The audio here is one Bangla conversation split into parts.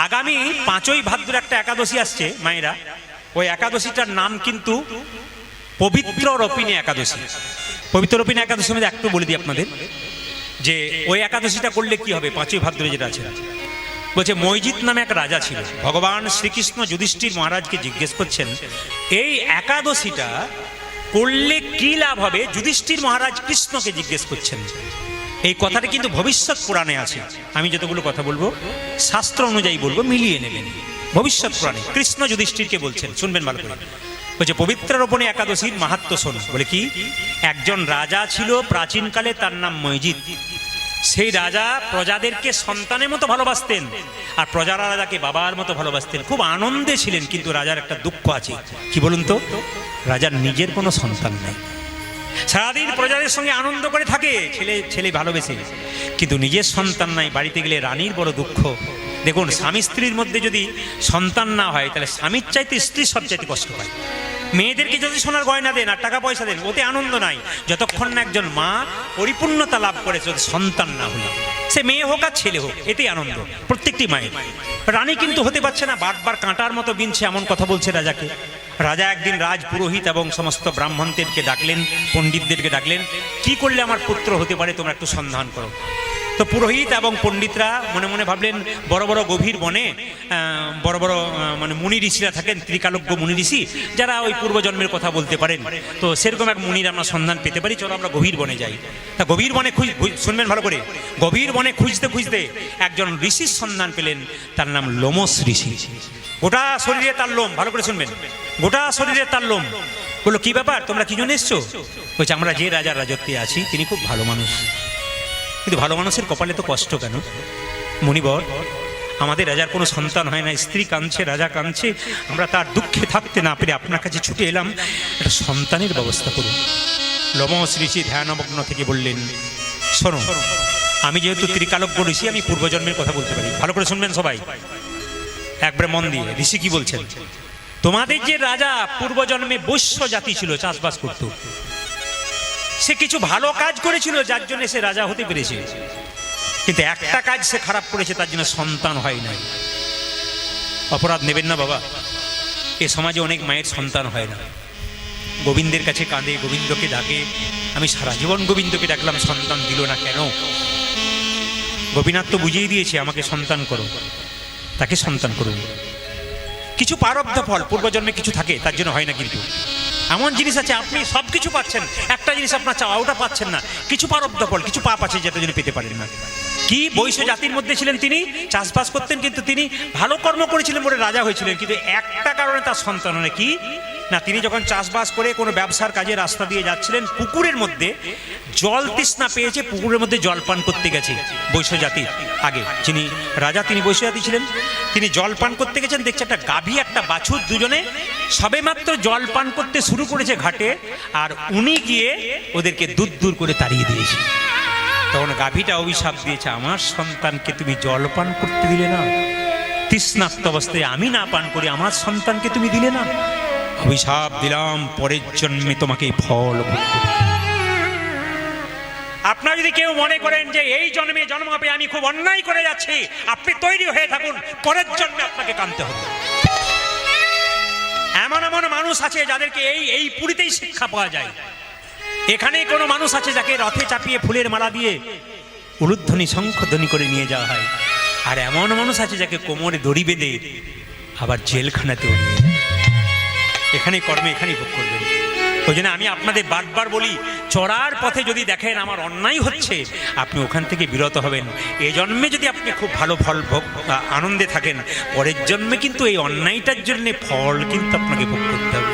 আগামী 5ই ভাদ্র একটা একাদশী আসছে মায়েরা, ওই একাদশীটার নাম কিন্তু পবিত্র রোপিণী একাদশী। পবিত্র রোপিণী একাদশী মধ্যে একটু বলে দিই আপনাদের যে ওই একাদশীটা করলে কি হবে। 5ই ভাদ্র যেটা আছে, বলছে মৈজিৎ নামে এক রাজা ছিল। ভগবান শ্রীকৃষ্ণ যুধিষ্ঠির মহারাজকে জিজ্ঞেস করছেন এই একাদশীটা করলে কি লাভ হবে। যুধিষ্ঠির মহারাজ কৃষ্ণকে জিজ্ঞেস করছেন। এই কথাটা কিন্তু ভবিষ্যৎ পুরাণে আছে। আমি যতগুলো কথা বলবো শাস্ত্র অনুযায়ী বলবো, মিলিয়ে নেবেন। ভবিষ্যৎ পুরাণে কৃষ্ণ যুধিষ্ঠিরকে বলছেন, শুনবেন ভালো করে। বলছে পবিত্র রোপিণী একাদশীর মাহাত্ম্য শোন। বলে কি, একজন রাজা ছিল প্রাচীনকালে, তার নাম মৈজিৎ। সেই রাজা প্রজাদেরকে সন্তানের মতো ভালোবাসতেন, আর প্রজারা রাজাকে বাবার মতো ভালোবাসতেন, খুব আনন্দে ছিলেন। কিন্তু রাজার একটা দুঃখ আছে, কি বলুন তো, রাজার নিজের কোনো সন্তান নেই। সারাদিন প্রজাদের সঙ্গে আনন্দ করে থাকে, ছেলে ভালোবেসে, কিন্তু নিজের সন্তান নাই। বাড়িতে গেলে রানীর বড় দুঃখ। দেখুন, স্বামী স্ত্রীর মধ্যে যদি সন্তান না হয় তাহলে স্বামীর চাইতে স্ত্রী সব চাইতে কষ্ট পায়। মেয়েদেরকে যদি সোনার গয়না দেন আর টাকা পয়সা দেন, ওতে আনন্দ নাই যতক্ষণ না একজন মা পরিপূর্ণতা লাভ করে। সন্তান না হলে, সে মেয়ে হোক আর ছেলে হোক, এতেই আনন্দ প্রত্যেকটি মায়ের। রানী কিন্তু হতে পারছে না, বারবার কাঁটার মতো বিনছে, এমন কথা বলছে রাজাকে। রাজা একদিন রাজ পুরোহিত এবং সমস্ত ব্রাহ্মণদেরকে ডাকলেন, পণ্ডিতদেরকে ডাকলেন, কি করলে আমার পুত্র হতে পারে তোমরা একটু সন্ধান করো। তো পুরোহিত এবং পণ্ডিতরা মনে মনে ভাবলেন, বড় বড় গভীর বনে বড় বড় মানে মুনি ঋষিরা থাকেন, ত্রিকালজ্ঞ মুনি ঋষি, যারা ওই পূর্বজন্মের কথা বলতে পারেন। তো সেরকম এক মুনির আমরা সন্ধান পেতে পারি, চলো আমরা গভীর বনে যাই। তা গভীর বনে শুনবেন ভালো করে, গভীর বনে খুঁজতে খুঁজতে একজন ঋষির সন্ধান পেলেন, তার নাম লোমস ঋষি। গোটা শরীরে তার লোম, ভালো করে শুনবেন, গোটা শরীরে তার লোম। বললো কি ব্যাপার, তোমরা কি জন্য এসছো? বলছে আমরা যে রাজার রাজত্বে আছি তিনি খুব ভালো মানুষ, কিন্তু ভালো মানুষের কপালে তো কষ্ট কেন? মুনিবর, আমাদের রাজার কোনো সন্তান হয় না, স্ত্রী কাঁদছে, রাজা কাঁদছে, আমরা তার দুঃখে থাকতে না পেরে আপনার কাছে ছুটে এলাম, একটা সন্তানের ব্যবস্থা করুন। লোমস ঋষি ধ্যানমগ্ন থেকে বললেন, শোনো, আমি যেহেতু ত্রিকালজ্ঞ ঋষি, আমি পূর্বজন্মের কথা বলতে পারি। ভালো করে শুনবেন সবাই, একবারে মন দিয়ে। ঋষি কি বলছেন, তোমাদের যে রাজা পূর্বজন্মে বৈশ্য জাতি ছিল, চাষবাস করত, সে কিছু ভালো কাজ করেছিল যার জন্য সে রাজা হতে পেরেছে, কিন্তু একটা কাজ সে খারাপ করেছে, তার জন্য সন্তান হয় নাই। অপরাধ নেবেন না বাবা, এ সমাজে অনেক মায়ের সন্তান হয় না, গোবিন্দের কাছে কাঁদে, গোবিন্দকে ডাকে। আমি সারা জীবন গোবিন্দকে ডাকলাম, সন্তান দিল না কেন? গোপীনাথ তো বুঝিয়ে দিয়েছে, আমাকে সন্তান করো, তাকে সন্তান করুন। কিছু প্রারব্ধ ফল পূর্বজন্মে কিছু থাকে, তার জন্য হয় না। কিন্তু এমন জিনিস আছে, আপনি সব কিছু পাচ্ছেন, একটা জিনিস আপনার চাওয়া, ওটা পাচ্ছেন না। কিছু প্রারব্ধ ফল, কিছু পাপ আছে যেটার জন্য পেতে পারেন না। কি, বৈশ্য জাতির মধ্যে ছিলেন তিনি, চাষবাস করতেন, কিন্তু তিনি ভালো কর্ম করেছিলেন বলে রাজা হয়েছিলেন, কিন্তু একটা কারণে তার সন্তান হয় কি না, তিনি যখন চাষবাস করে কোনো ব্যবসার কাজে রাস্তা দিয়ে যাচ্ছিলেন, পুকুরের মধ্যে জল তৃষ্ণা পেয়েছে, পুকুরের মধ্যে জল পান করতে গেছে। বৈশ্য জাতির আগে যিনি রাজা, তিনি বৈশ্য জাতি ছিলেন, তিনি জল পান করতে গেছেন, দেখছে একটা গাভী একটা বাছুর দুজনে সবেমাত্র জল পান করতে শুরু করেছে ঘাটে, আর উনি গিয়ে ওদেরকে দূর করে তাড়িয়ে দিয়েছে। তখন গাভীটা অভিশাপ দিয়েছে, আমার সন্তানকে তুমি জল পান করতে দিলে না, তৃষ্ণার্ত অবস্থায় আমি না পান করি, আমার সন্তানকে তুমি দিলে না, অভিশাপ দিলাম, পরের জন্মে তোমাকে ফল ভোগ করতে। আপনারা যদি কেউ মনে করেন যে এই জন্মে জন্মাবে আমি খুব অন্যায় করে যাচ্ছি, আপনি তৈরি হয়ে থাকুন, পরের জন্মে আপনাকে কাঁদতে হবে। এমন এমন মানুষ আছে যাদেরকে এই পুরীতেই শিক্ষা পাওয়া যায়। এখানে কোনো মানুষ আছে যাকে রথে চাপিয়ে ফুলের মালা দিয়ে উলুধ্বনি শঙ্খধ্বনি করে নিয়ে যাওয়া হয়, আর এমন মানুষ আছে যাকে কোমরে দড়ি বেঁধে আবার জেলখানাতেও নিয়ে। এখানে কর্মে এখানেই ভোগ করবেন। ওই জন্য আমি আপনাদের বারবার বলি, চড়ার পথে যদি দেখেন আমার অন্যায় হচ্ছে, আপনি ওখান থেকে বিরত হবেন। এই জন্মে যদি আপনি খুব ভালো ফল ভোগ আনন্দে থাকেন, পরের জন্মে কিন্তু এই অন্যায়টার জন্য ফল কিন্তু আপনাকে ভোগ করতে হবে।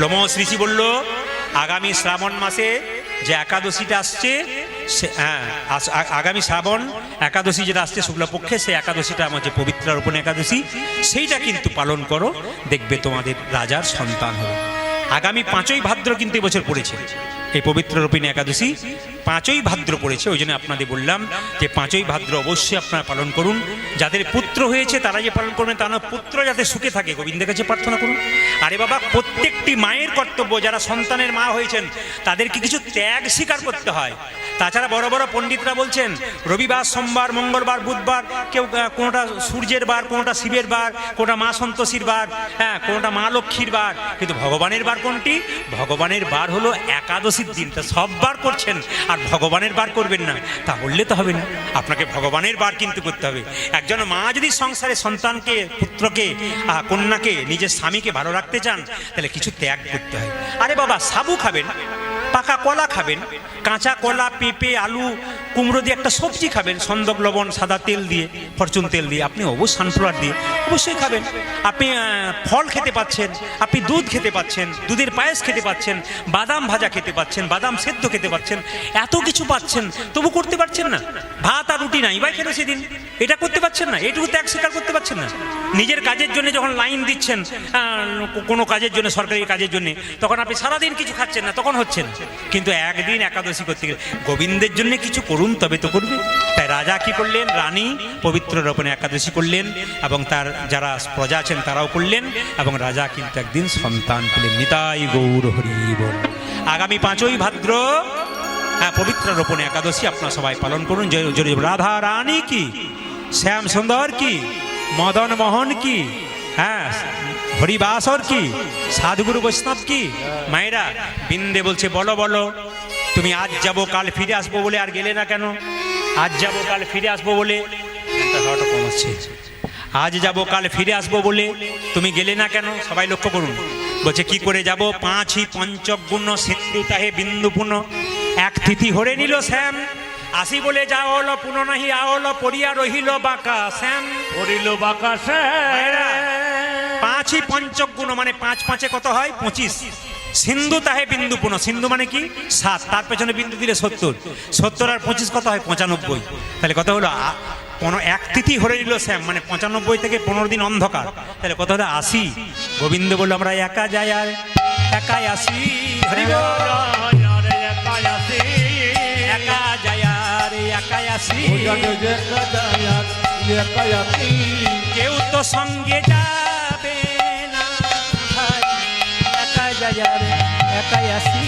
লোমস ঋষি বলল, আগামী শ্রাবণ মাসে যে একাদশীটা আসছে, আগামী শ্রাবণ একাদশী যেটা আসছে শুক্লপক্ষে, সেই একাদশীটা আমার যে পবিত্র রোপিণী একাদশী, সেইটা কিন্তু পালন করো, দেখবে তোমাদের রাজার সন্তান হবে। আগামী 5ই ভাদ্র কিন্তু এবছর পড়েছে এই পবিত্র রোপিণী একাদশী, 5ই ভাদ্র পড়েছে। ওই জন্য আপনাদের বললাম যে 5ই ভাদ্র অবশ্যই আপনারা পালন করুন। যাদের পুত্র হয়েছে তারা যে পালন করবেন তা না, পুত্র যাতে সুখে থাকে গোবিন্দের কাছে প্রার্থনা করুন। আরে বাবা, প্রত্যেকটি মায়ের কর্তব্য, যারা সন্তানের মা হয়েছেন তাদেরকে কিছু ত্যাগ স্বীকার করতে হয়। তাছাড়া বড় বড় পণ্ডিতরা বলছেন রবিবার, সোমবার, মঙ্গলবার, বুধবার, কেউ কোনোটা সূর্যের বার, কোনোটা শিবের বার, কোনোটা মা সন্তোষীর বার, হ্যাঁ, কোনোটা মা লক্ষ্মীর বার, কিন্তু ভগবানের বার কোনটি? ভগবানের বার হলো একাদশীর দিন। তা সব বার করছেন আর ভগবানের বার করবেন না, তা বললে তো হবে না। আপনাকে ভগবানের বার কিন্তু করতে হবে। একজন মা যদি সংসারে সন্তানকে, পুত্রকে, কন্যাকে, নিজের স্বামীকে ভালো রাখতে চান, তাহলে কিছু ত্যাগ করতে হয়। আরে বাবা, সাবু খাবেন, পাকা কলা খাবেন, কাঁচা কলা, পেঁপে, আলু, কুমড়ো দিয়ে একটা সবজি খাবেন, সন্দক লবণ, সাদা তেল দিয়ে, ফরচুন তেল দিয়ে, আপনি অবশ্যই সানফ্লাওয়ার দিয়ে অবশ্যই খাবেন। আপনি ফল খেতে পাচ্ছেন, আপনি দুধ খেতে পাচ্ছেন, দুধের পায়েস খেতে পাচ্ছেন, বাদাম ভাজা খেতে পাচ্ছেন, বাদাম সেদ্ধ খেতে পাচ্ছেন, এত কিছু পাচ্ছেন, তবু করতে পারছেন না। ভাত আর রুটি নাই বা কেন সেদিন এটা করতে পারছেন না, এটুকু ত্যাগ স্বীকার করতে পারছেন না। নিজের কাজের জন্য যখন লাইন দিচ্ছেন, কোনো কাজের জন্য, সরকারি কাজের জন্য, তখন আপনি সারাদিন কিছু খাচ্ছেন না, তখন হচ্ছে না। কিন্তু একদিন একাদশী করতে গেলে গোবিন্দের জন্য কিছু করুন, তবে তো করবে। তাই রাজা কি করলেন? রানী পবিত্র রোপণে একাদশী করলেন এবং তার যারা প্রজা আছেন তারাও করলেন, এবং রাজা কিন্তু একদিন সন্তান পেলেন। নিতাই গৌর হরি বল। আগামী 5ই ভাদ্র পবিত্র রোপণে একাদশী আপনারা সবাই পালন করুন। জয় জয় রাধা রানী কি, শ্যাম সুন্দর কি, মদন মোহন কি, হ্যাঁ, হরিবাসর কি, সাধুগুরু বৈষ্ণব কি। মায়েরা বিন্দে বলছে, বলো বলো, তুমি আজ যাবো কাল ফিরে আসবো বলে আর গেলে না কেন? আজ যাবো কাল ফিরে আসবো বলে, আজ যাবো কাল ফিরে আসবো বলে তুমি গেলে না কেন? সবাই লক্ষ্য করুন। বলছে কি করে যাব? 5ই পঞ্চগুণ সিন্ধু তাহে বিন্দু পুন, এক তিথি হরে নিল শ্যাম, আসি বলে যা হলো পুন নাহি আহল, পড়িয়া রহিল বাঁকা শ্যাম, পড়িল বাঁকা শ্যাম। 5ই পঞ্চগুণ মানে 5 5 কত হয়? 25। সিন্ধু তাহে বিন্দু পুন, সিন্ধু মানে কি? 7, তার পেছনে বিন্দু দিলে 70, 70 আর 25 কত হয়? 95। তাহলে কত হলো? এক তিথি হরে নিল শ্যাম, মানে 95 থেকে 15 দিন অন্ধকার, তাহলে কত হলো? 80। গোবিন্দ বলল আমরা একা যাই আর একাই আসি, হরি বল, একা যাই আর একাই আসি, কেউ তো সঙ্গে যাবে না, একা যাই আর একাই আসি,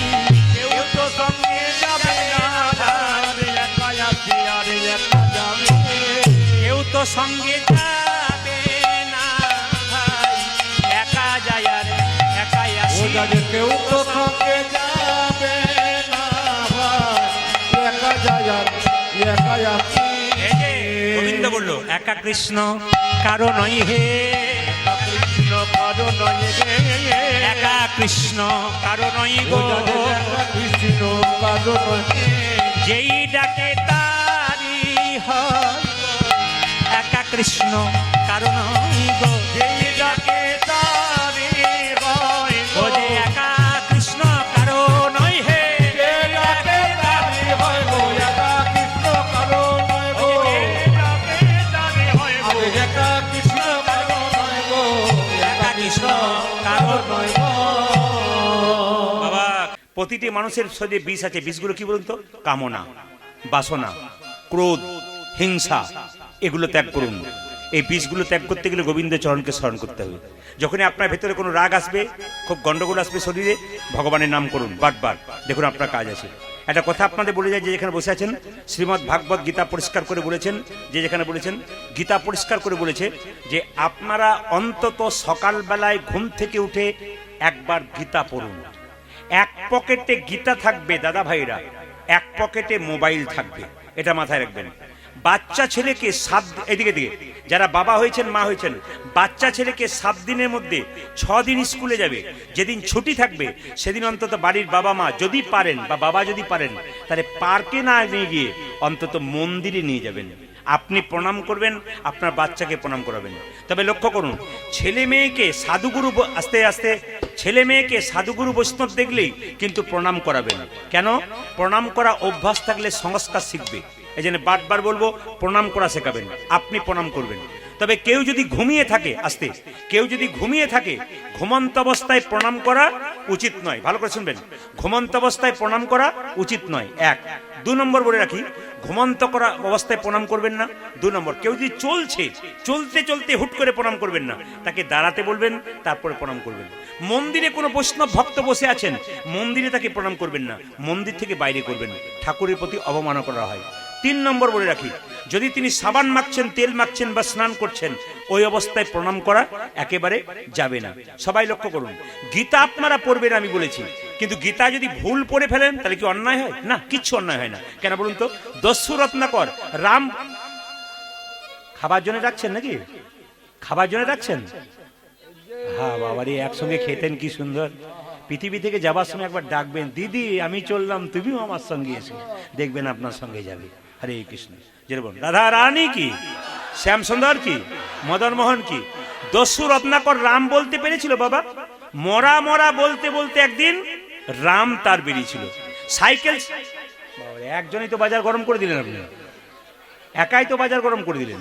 কেউ তো সঙ্গে যাবে না, একাই আসি আর একা যাবে, কেউ তো সঙ্গে যাবে না ভাই, একা যাই আর একাই আসি, কেউ তো সঙ্গে যাবে না ভাই, একা যায় আর একাই আসি। গোবিন্দ বলল একা কৃষ্ণ কারো নয় হে, কৃষ্ণ কারো নয় হে, একা কৃষ্ণ কারো নয় গো, কৃষ্ণ কারো নয়, যেই ডাকে তারি হয়, একা কৃষ্ণ কারো নয় গো, যেই ডাকে তারি হয় ও যে একা কৃষ্ণ কারো নয় হে, ডাকে তারি হয় গো, একা কৃষ্ণ কারো নয় গো, ডাকে তারি হয় গো, একা কৃষ্ণ কারো নয় গো, একা কৃষ্ণ কারো নয় গো। বাবা, প্রতিটি মানুষের শরীরে বিষ আছে। বিষগুলো কি বলুন তো? কামনা, বাসনা, ক্রোধ, হিংসা, এগুলো ত্যাগ করুন। এই বিষগুলো ত্যাগ করতে গেলে গোবিন্দ চরণকে স্মরণ করতে হবে। যখনই আপনার ভেতরে কোনো রাগ আসবে, খুব গন্ডগোল আসবে শরীরে, ভগবানের নাম করুন বারবার, দেখুন আপনার কাজ আছে। একটা কথা আপনাদের বলে যায়, যে যেখানে বসে আছেন, শ্রীমদ্ ভাগবত গীতা পরিষ্কার করে বলেছেন, যে যেখানে বলেছেন, গীতা পরিষ্কার করে বলেছে যে আপনারা অন্তত সকালবেলায় ঘুম থেকে উঠে একবার গীতা পড়ুন। এক পকেটে গীতা থাকবে দাদা ভাইরা, এক পকেটে মোবাইল থাকবে, এটা মাথায় রাখবেন। বাচ্চা ছেলেকে এদিকে যারা বাবা হয়েছেন, মা হয়েছেন, বাচ্চা ছেলেকে 7 দিনের মধ্যে 6 দিন স্কুলে যাবে। যেদিন ছুটি থাকবে সেদিন অন্তত বাড়ির বাবা মা যদি পারেন, বা বাবা যদি পারেন, তাহলে পার্কে না নিয়ে গিয়ে অন্তত মন্দিরে নিয়ে যাবেন। আপনি প্রণাম করবেন, আপনার বাচ্চাকে প্রণাম করাবেন। তবে লক্ষ্য করুন, ছেলে মেয়েকে সাধুগুরু, আস্তে আস্তে ছেলে মেয়েকে সাধুগুরু বৈষ্ণব দেখলেই কিন্তু প্রণাম করাবেন। কেন? প্রণাম করা অভ্যাস থাকলে সংস্কার শিখবে। এই জন্য বারবার বলবো, প্রণাম করা শেখাবেন, আপনি প্রণাম করবেন। তবে কেউ যদি ঘুমিয়ে থাকে, আস্তে, কেউ যদি ঘুমিয়ে থাকে, ঘুমন্ত অবস্থায় প্রণাম করা উচিত নয়। ভালো করে শুনবেন, ঘুমন্ত অবস্থায় প্রণাম করা উচিত নয়। 1 2 নম্বর বলে রাখি, ঘুমন্ত করা অবস্থায় প্রণাম করবেন না। 2 নম্বর, কেউ যদি চলতে চলতে হুট করে প্রণাম করবেন না, তাকে দাঁড়াতে বলবেন, তারপরে প্রণাম করবেন। মন্দিরে কোনো বৈষ্ণব ভক্ত বসে আছেন, মন্দিরে তাকে প্রণাম করবেন না, মন্দির থেকে বাইরে করবেন, ঠাকুরের প্রতি অবমাননা করা হয়। 3 নম্বর বলে রাখি, যদি তিনি সাবান মাখছেন, তেল মাখছেন বা স্নান করছেন, ওই অবস্থায় প্রণাম করা একেবারে যাবে না। সবাই লক্ষ্য করুন, গীতা আপনারা পড়বেন আমি বলেছি, কিন্তু গীতা যদি ভুল পড়ে ফেলেন তাহলে কি অন্যায় হয়? না, কিচ্ছু অন্যায় হয় না। কেন বলুন তো? দস্যু রত্নাকর রাম খাবার জন্য ডাকছেন নাকি? খাবার জন্য ডাকছেন? হ্যাঁ বাবারে, একসঙ্গে খেতেন কি সুন্দর। পৃথিবী থেকে যাবার সময় একবার ডাকবেন, দিদি আমি চললাম, তুমিও আমার সঙ্গে এসো, দেখবেন আপনার সঙ্গে যাবে। হরে কৃষ্ণ। যেরকম রাধা রানী কি, শ্যাম সুন্দর কি, মদন মোহন কি, দস্যু রত্নাকর রাম বলতে পেরেছিল বাবা? মরা মরা বলতে বলতে একদিন রাম তার বেরিয়েছিল। সাইকেল, একজনই তো বাজার গরম করে দিলেন, আপনি একাই তো বাজার গরম করে দিলেন।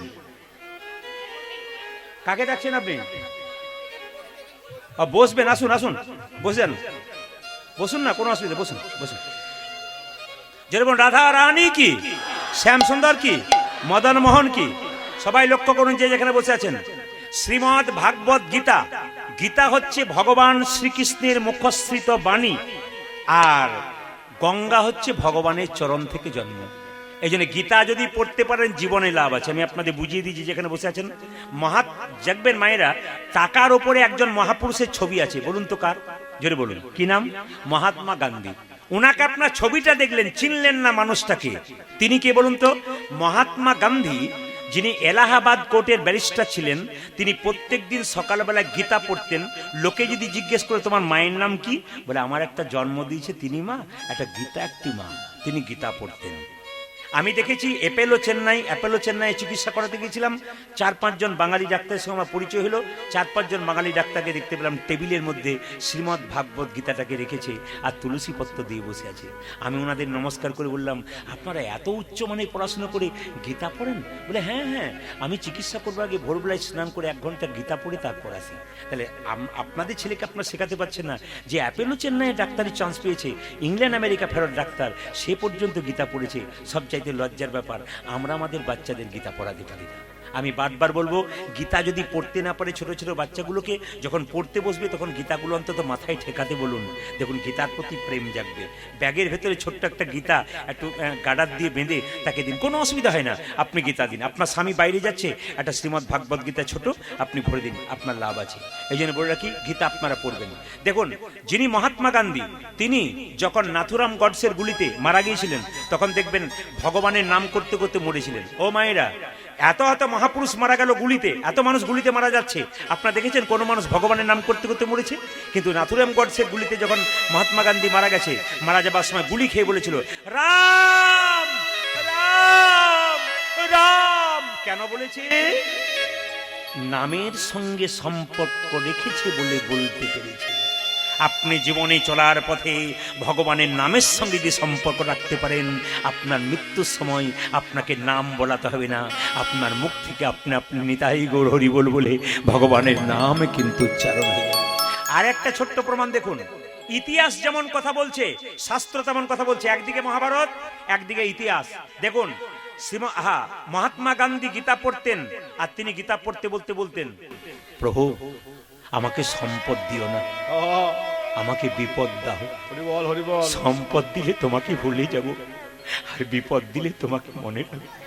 কাকে ডাকছেন আপনি? বসবেন, আসুন আসুন, বসেন, বসুন না, কোনো অসুবিধা, বসুন বসুন। যেরকম রাধা রানী কি, শ্যাম সুন্দর কি, মদন মোহন কি, সবাই লক্ষ্য করুন যে যেখানে বসে আছেন। শ্রীমদ্ ভাগবত গীতা, গীতা হচ্ছে ভগবান শ্রীকৃষ্ণের মুখশ্রিত বাণী, আর গঙ্গা হচ্ছে ভগবানের চরণ থেকে জন্ম। এই জন্য গীতা যদি পড়তে পারেন জীবনে লাভ আছে। আমি আপনাদের বুঝিয়ে দিয়েছি যেখানে বসে আছেন। দেখবেন মায়েরা, টাকার ওপরে একজন মহাপুরুষের ছবি আছে, বলুন তো কার? জোরে বলুন, কি নাম? মহাত্মা গান্ধী। ওনাকে আপনার ছবিটা দেখলেন, চিনলেন না মানুষটাকে। তিনি কে বলুন তো? মহাত্মা গান্ধী, যিনি এলাহাবাদ কোর্টের ব্যারিস্টার ছিলেন। তিনি প্রত্যেক দিন সকালবেলা গীতা পড়তেন। লোকে যদি জিজ্ঞেস করে তোমার মায়ের নাম কি, বলে আমার একটা জন্ম দিয়েছে তিনি মা, একটা গীতা একটি মা। তিনি গীতা পড়তেন। আমি দেখেছি অ্যাপেলো চেন্নাই চিকিৎসা করাতে গিয়েছিলাম। 4-5 জন বাঙালি ডাক্তারের সঙ্গে আমার পরিচয় হলো। 4-5 জন বাঙালি ডাক্তারকে দেখতে পেলাম টেবিলের মধ্যে শ্রীমদ্ ভাগবত গীতাটাকে রেখেছে আর তুলসী পত্র দিয়ে বসে আছে। আমি ওনাদের নমস্কার করে বললাম, আপনারা এত উচ্চমানের পড়াশোনা করে গীতা পড়েন? বলে হ্যাঁ হ্যাঁ, আমি চিকিৎসা করবার আগে ভোরবেলায় স্নান করে 1 ঘন্টা গীতা পড়ে তারপর আসি। তাহলে আপনাদের ছেলেকে আপনারা শেখাতে পারছেন না যে অ্যাপেলো চেন্নাইয়ে ডাক্তারি চান্স পেয়েছে, ইংল্যান্ড আমেরিকা ফেরত ডাক্তার, সে পর্যন্ত গীতা পড়েছে। সবচাইতে লজ্জার ব্যাপার, আমরা আমাদের বাচ্চাদের গীতা পড়াতে পারি না। আমি বারবার বলবো, গীতা যদি পড়তে না পারে ছোট ছোট বাচ্চাগুলোকে যখন পড়তে বসবে তখন গীতাগুলো অন্তত মাথায় ঠেকাতে বলুন। দেখুন গীতার প্রতি প্রেম জাগবে। ব্যাগের ভেতরে ছোট্ট একটা গীতা একটু গাডার দিয়ে বেঁধে তাকে দিন, কোনো অসুবিধা হয় না। আপনি গীতা দিন, আপনার স্বামী বাইরে যাচ্ছে, একটা শ্রীমদ্ ভাগবত গীতা ছোট আপনি ভরে দিন, আপনার লাভ আছে। এই জন্য বলে রাখি, গীতা আপনারা পড়বেন। দেখুন, যিনি মহাত্মা গান্ধী, তিনি যখন নাথুরাম গডসের গুলিতে মারা গিয়েছিলেন, তখন দেখবেন ভগবানের নাম করতে করতে মরেছিলেন। ও মায়েরা, এত এত মহাপুরুষ মারা গেল গুলিতে, এত মানুষ গুলিতে মারা যাচ্ছে, আপনারা দেখেছেন কোনো মানুষ ভগবানের নাম করতে করতে মরেছে? কিন্তু নাথুরাম গডসের গুলিতে যখন মহাত্মা গান্ধী মারা গেছে, মারা যাবার সময় গুলি খেয়ে বলেছিল রাম রাম রাম। কেন বলেছে? নামের সঙ্গে সম্পর্ক রেখেছে বলে বলতে পেরেছে। আপনি জীবনে চলার পথে ভগবানের নামের সঙ্গে যে সম্পর্ক রাখতে পারেন, আপনার মৃত্যুর সময় আপনাকে নাম বলাতে হবে না, আপনার মুখ থেকে আপনি নিতাই গৌর হরি বল বলে ভগবানের নাম কিন্তু উচ্চারণ হয়ে যাবে। আর একটা ছোট্ট প্রমাণ দেখুন, ইতিহাস যেমন কথা বলছে, শাস্ত্র তেমন কথা বলছে। একদিকে মহাভারত, একদিকে ইতিহাস। দেখুন, মহাত্মা গান্ধী গীতা পড়তেন, আর তিনি গীতা পড়তে বলতে বলতেন, প্রভু আমাকে সম্পদ দিও না, আমাকে বিপদ দাও। সম্পদ দিলে তোমাকে ভুলে যাব, আর বিপদ দিলে তোমাকে মনে রাখবো।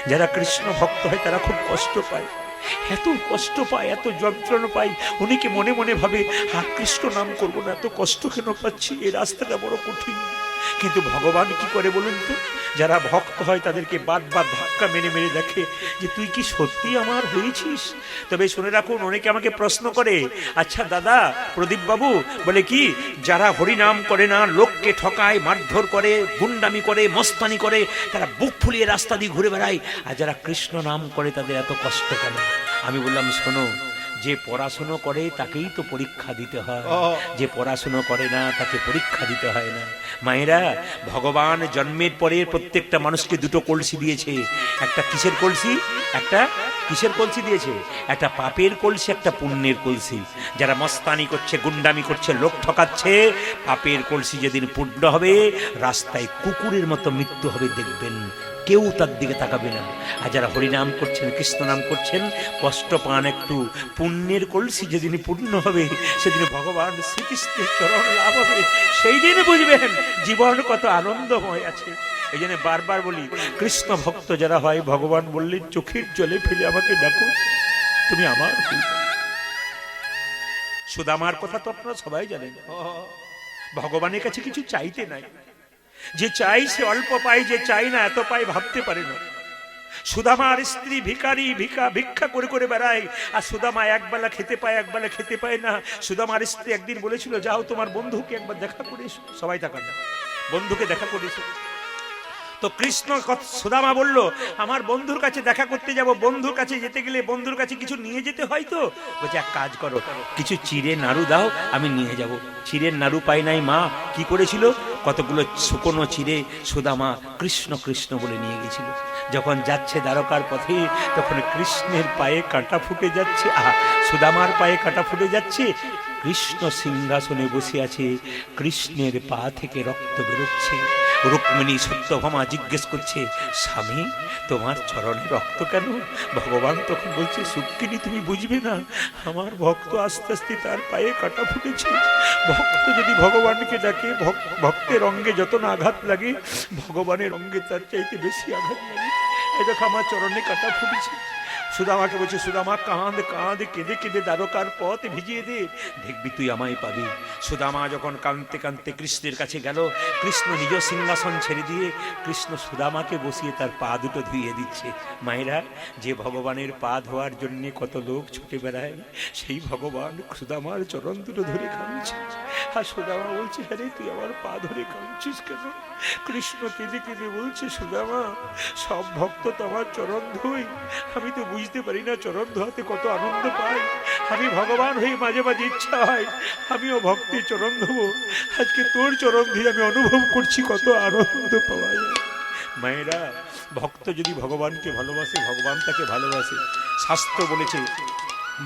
যারা কৃষ্ণ ভক্ত হয় তারা খুব কষ্ট পায়, এত কষ্ট পায়, এত যন্ত্রণা পায়। উনি কি মনে মনে ভাবে, আর কৃষ্ণ নাম করবো না, এত কষ্ট কেন পাচ্ছি, এই রাস্তাটা বড় কঠিন। কিন্তু ভগবান কি করে বলুন তো? যারা ভক্ত হয় তাদেরকে বারবার ধাক্কা মেরে মেরে দেখে যে তুই কি সত্যি আমার হয়েছিস। তবে শুনে রাখুন, অনেকে আমাকে প্রশ্ন করে, আচ্ছা দাদা প্রদীপ বাবু, বলে কি যারা হরিনাম করে না, লোককে ঠকায়, মারধর করে, গুন্ডামি করে, মস্তানি করে, তারা বুক ফুলিয়ে রাস্তা দিয়ে ঘুরে বেড়ায়, আর যারা কৃষ্ণ নাম করে তাদের এত কষ্ট কেন? আমি বললাম, শোনো, যে পড়াশুনো করে তাকেই তো পরীক্ষা দিতে হয়, যে পড়াশুনো করে না তাকে পরীক্ষা দিতে হয় না। মায়েরা, ভগবান জন্মের পরে প্রত্যেকটা মানুষকে 2টো কলসি দিয়েছে। একটা কিসের কলসি? একটা কিসের কলসি দিয়েছে? একটা পাপের কলসি, একটা পুণ্যের কলসি। যারা মস্তানি করছে, গুন্ডামি করছে, লোক ঠকাচ্ছে, পাপের কলসি যেদিন পূর্ণ হবে, রাস্তায় কুকুরের মতো মৃত্যু হবে, দেখবেন কেউ তার দিকে তাকাবে না। আর যারা হরিনাম করছেন, কৃষ্ণ নাম করছেন, কষ্ট পান একটু, পুণ্যের কলসি যেদিন পূর্ণ হবে, সেদিন ভগবান শ্রীকৃষ্ণের চরণ লাভ হবে। সেই দিন বুঝবেন জীবন কত আনন্দময় আছে। এই জন্য বারবার বলি, কৃষ্ণ ভক্ত যারা হয়, ভগবান বললেন চোখের জলে ফেলে আমাকে ডাকো, তুমি আমার হইবে। সুদামার কথা তো আপনারা সবাই জানেন। ভগবানের কাছে কিছু চাইতে নাই, যে চাই সে অল্প পায়, যে চাই না এত পায় ভাবতে পারে না। সুদামার স্ত্রী ভিখারি, ভিক্ষা করে করে বেড়ায়, আর সুদামা একবেলা খেতে পায়, একবেলা খেতে পায় না। সুদামার স্ত্রী একদিন বলেছিল, যাও তোমার বন্ধুকে একবার দেখা করে এসো। সবাই তাকান, বন্ধুকে দেখা করে এসো। তো কৃষ্ণ, সুদামা বলল, আমার বন্ধুর কাছে দেখা করতে যাব, বন্ধুর কাছে যেতে গেলে বন্ধুর কাছে কিছু নিয়ে যেতে হয়। তো বলছে, এক কাজ করো, কিছু চিড়ে নাড়ু দাও, আমি নিয়ে যাব। চিড়ের নাড়ু পাই নাই মা, কি করেছিল, কতগুলো শুকনো চিড়ে সুদামা কৃষ্ণ কৃষ্ণ বলে নিয়ে গেছিল। যখন যাচ্ছে দ্বারকার পথে, তখন কৃষ্ণের পায়ে কাঁটা ফুটে যাচ্ছে, সুদামার পায়ে কাঁটা ফুটে যাচ্ছে। কৃষ্ণ সিংহাসনে বসে আছে, কৃষ্ণের পা থেকে রক্ত বেরোচ্ছে। রুক্মিণী সত্যভামা জিজ্ঞেস করছে, স্বামী তোমার চরণে রক্ত কেন? ভগবান তখন বলছে, সুক্মিণী তুমি বুঝবে না, আমার ভক্ত আস্তে আস্তে তার পায়ে কাঁটা ফুটেছে। ভক্ত যদি ভগবানকে ডাকে, ভক্তের অঙ্গে যত না আঘাত লাগে, ভগবানের অঙ্গে তার চাইতে বেশি আঘাত লাগে। এই দেখো আমার চরণে কাঁটা ফুটেছে। সুদামাকে বলছে, সুদামা কাঁদ কাঁদ, কেঁদে কেঁদে দ্বারকার পথ ভিজিয়ে দে, দেখবি তুই আমায় পাবি। সুদামা যখন কাঁদতে কাঁদতে কৃষ্ণের কাছে গেল, কৃষ্ণ নিজ সিংহাসন ছেড়ে দিয়ে কৃষ্ণ সুদামাকে বসিয়ে তার পা দুটো ধুইয়ে দিচ্ছে। মায়েরা, যে ভগবানের পা ধোয়ার জন্য কত লোক ছুটে বেড়ায়, সেই ভগবান সুদামার চরণ দুটো ধরে কাঁদছে। আর সুদামা বলছে, আরে তুই আমার পা ধরে কাঁদছিস কেন? কৃষ্ণ কেঁদে কেঁদে বলছে, সুদামা সব ভক্ত তো আমার চরণ ধোয়, আমি তো বুঝতে পারি না চরণ ধোয়াতে কত আনন্দ পাই। আমি ভগবান হয়ে মাঝে মাঝে ইচ্ছা হয় আমিও ভক্তের চরণ ধোবো। আজকে তোর চরণ ধুয়ে আমি অনুভব করছি কত আনন্দ পাওয়া যায়। মায়েরা, ভক্ত যদি ভগবানকে ভালোবাসে, ভগবান তাকে ভালোবাসে। শাস্ত্র বলেছে,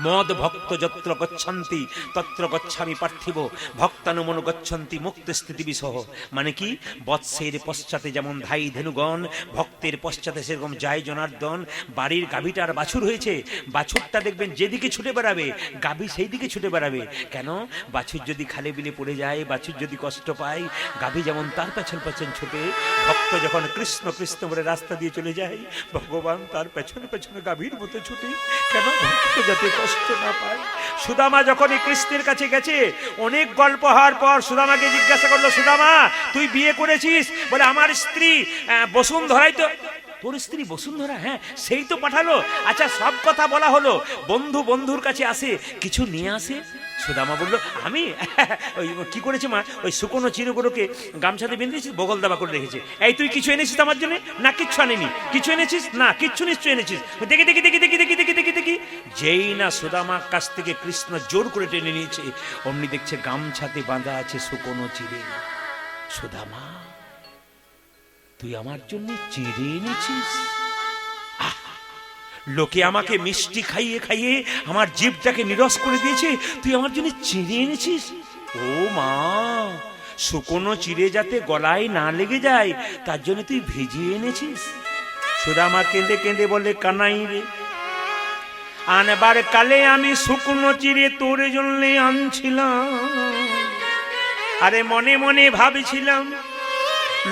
মদ ভক্ত যত্র গচ্ছন্তি তত্র গচ্ছামি পার্থিব, ভক্তানুমন গচ্ছন্তি মুক্ত স্থিতি বিসহ। মানে কি, বৎসের পশ্চাতে যেমন ধাই ধেনুগণ, ভক্তের পশ্চাতে সেরকম যায় জনার্দন। বাড়ির গাভীটার বাছুর হয়েছে, বাছুরটা দেখবেন যেদিকে ছুটে বেড়াবে, গাভী সেই দিকে ছুটে বেড়াবে। কেন? বাছুর যদি খালে বিলে পড়ে যায়, বাছুর যদি কষ্ট পায়, গাভী যেমন তার পেছন পেছন ছুটে। ভক্ত যখন কৃষ্ণ কৃষ্ণ বলে রাস্তা দিয়ে চলে যায়, ভগবান তার পেছনে পেছনে গাভীর মতো ছুটে। কেন? ভক্ত যাতে কষ্ট না পায়। সুদামা যখন এই কৃষ্ণের কাছে গেছে, অনেক গল্প হওয়ার পর সুদামাকে জিজ্ঞাসা করলো, সুদামা তুই বিয়ে করেছিস? বলে, আমার স্ত্রী বসুন্ধরাই তো। তোর স্ত্রী বসুন্ধরা? হ্যাঁ, সেই তো পাঠালো। আচ্ছা, সব কথা বলা হলো, বন্ধু বন্ধুর কাছে আসে, কিছু নিয়ে আসে। সুদামা বলল, আমি ওই কি করেছি মা, ওই শুকনো চিরগুলোকে গামছাতে বেঁধেছিস, বগল দাবা করে রেখেছে। এই তুই কিছু এনেছিস আমার জন্য? না, কিচ্ছু আনেনি। কিছু এনেছিস? না, কিচ্ছু নিশ্চয় এনেছিস। দেখি দেখি দেখি দেখি দেখি দেখি দেখি দেখি, যেই না সুদামার কাছ থেকে কৃষ্ণ জোর করে টেনে নিয়েছে, অমনি দেখছে গামছাতে বাঁধা আছে শুকনো চিড়ে। সুদামা, তুই আমার জন্য চিড়ে এনেছিস? লোকে আমাকে মিষ্টি খাইয়ে খাইয়ে আমার জিভটাকে নিরস করে দিয়েছে, তুই আমার জন্য চিড়ে এনেছিস? ও মা, শুকনো চিড়ে যাতে গলায় না লেগে যায় তার জন্য তুই ভিজিয়ে এনেছিস। সুদামা কেঁদে কেঁদে বলে, কানাই রে, আনবার কালে আমি শুকনো চিড়ে তোর জন্য আনছিলাম। আরে মনে মনে ভাবছিলাম,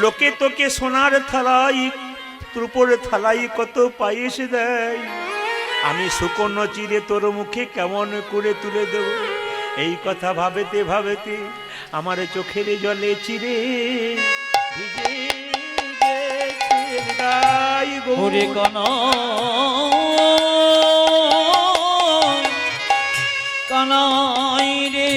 লোকে তোকে সোনার থালাই, রূপোর থালাই কত পায়েস দেয়, আমি শুকনো চিড়ে তোর মুখে কেমন করে তুলে দেব। এই কথা ভাবেতে ভাবেতে আমার চোখের জলে চিড়ে ভিজে গেছে গাই গো। ওরে কানাই রে,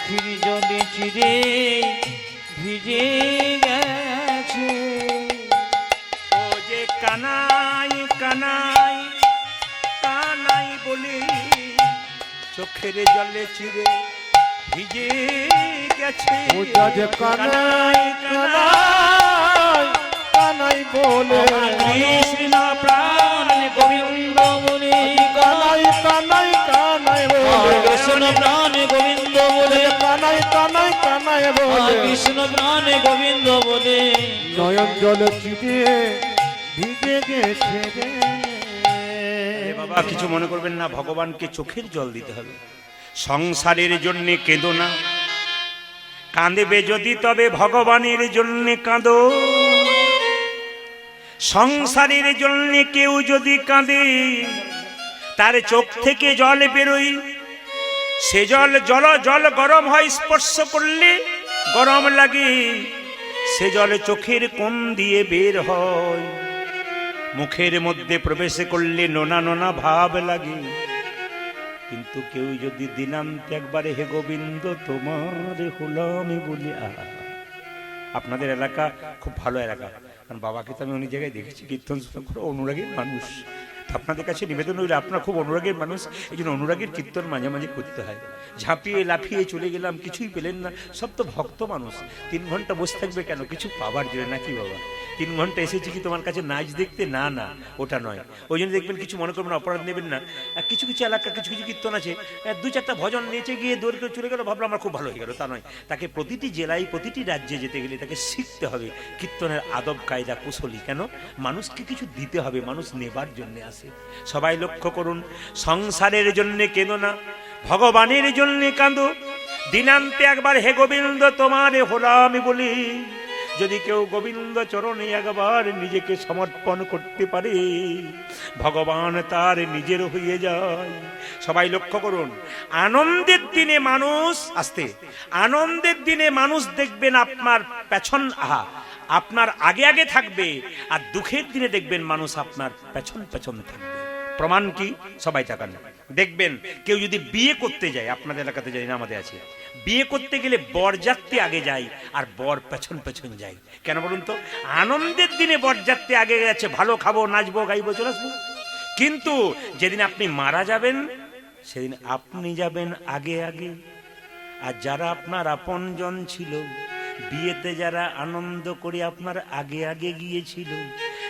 চোখের জলে চিরে ভিজে গেছে। ও যে কানাই কানাই কানাই বলে চোখের জলে চিরে ভিজে গেছে। ওটা যে কানাই কানাই কানাই বলে কৃষ্ণ প্রাণ গোবিন্দ বলে কানাই কানাই কানাই বলে কৃষ্ণ প্রাণ গোবিন্দ বলে কানাই কানাই কানাই বলে কৃষ্ণ প্রাণ গোবিন্দ বলে নয়ন জলে চিটিয়ে ভিজে গেছে রে। আরে বাবা কিছু মনে করবেন না, ভগবানকে চোখের জল দিতে হবে। সংসারের জন্য কেঁদো না, কাঁদবে যদি তবে ভগবানের জন্য কাঁদো। সংসারের জন্য কেউ যদি কাঁদে তার চোখ থেকে জল বেরোই, সে জল জল গরম হয়, স্পর্শ করলে গরম লাগে, সে জল চোখের কোণ দিয়ে বের হয়, মুখের মধ্যে প্রবেশ করলে নোনা নোনা ভাব লাগে। কিন্তু কেউ যদি দিনান্তে একবারে হে গোবিন্দ তোমার হলাম বলি, আপনাদের এলাকা খুব ভালো এলাকা, কারণ বাবাকে তো আমি অনেক জায়গায় দেখেছি কীর্তন করে, অনুরাগীর মানুষ। আপনাদের কাছে নিবেদন হইলে, আপনারা খুব অনুরাগের মানুষ, এই জন্য অনুরাগের কীর্তন মাঝে মাঝে করতে হয়। ঝাঁপিয়ে লাফিয়ে চলে গেলাম, কিছুই পেলেন না, সব তো ভক্ত মানুষ। 3 ঘন্টা বসে থাকবে কেন? কিছু পাবার জন্য নাকি বাবা? 3 ঘন্টা এসেছি কি তোমার কাছে নাচ দেখতে? না না, ওটা নয়। ওই জন্য দেখবেন, কিছু মনে করবেন, অপরাধ নেবেন না। কিছু কিছু এলাকা কিছু কিছু কীর্তন আছে, 2-4টা ভজন নেচে গিয়ে দৌড় করে চলে গেল, ভাবলাম আমার খুব ভালো হয়ে গেল, তা নয়। তাকে প্রতিটি জেলায় প্রতিটি রাজ্যে যেতে গেলে তাকে শিখতে হবে কীর্তনের আদব কায়দা কুশলী। কেন? মানুষকে কিছু দিতে হবে, মানুষ নেবার জন্য আসে। সবাই লক্ষ্য করুন, সংসারের জন্য কেঁদো না, ভগবানের জন্য কাঁদো। দিনান্তে একবার হে গোবিন্দ তোমারে হলাম বলি। যদি কেউ গোবিন্দ চরণে একবার নিজেকে সমর্পণ করতে পারে, ভগবান তার নিজের হয়ে যায়। সবাই লক্ষ্য করুন, আনন্দের দিনে মানুষ আসতে, আনন্দের দিনে মানুষ দেখবেন আপনার পেছন আপনার আগে আগে থাকবে, আর দুঃখের দিনে দেখবেন মানুষ আপনার পেছন পেছন থাকবে। প্রমাণ কি? সবাই তাকান, দেখবেন কেউ যদি বিয়ে করতে যায়, আপনাদের এলাকাতে জানি না, আমাদের আছে, বিয়ে করতে গেলে বরযাত্রী আগে যায় আর বর পেছন পেছন যায়। কেন বলুন তো? আনন্দের দিনে বরযাত্রী আগে গেছে, ভালো খাবো, নাচবো, গাইবো, চলে আসবো। কিন্তু যেদিন আপনি মারা যাবেন সেদিন আপনি যাবেন আগে আগে। আর যারা আপনার আপনজন ছিল, বিয়েতে যারা আনন্দ করে আপনার আগে আগে গিয়েছিল,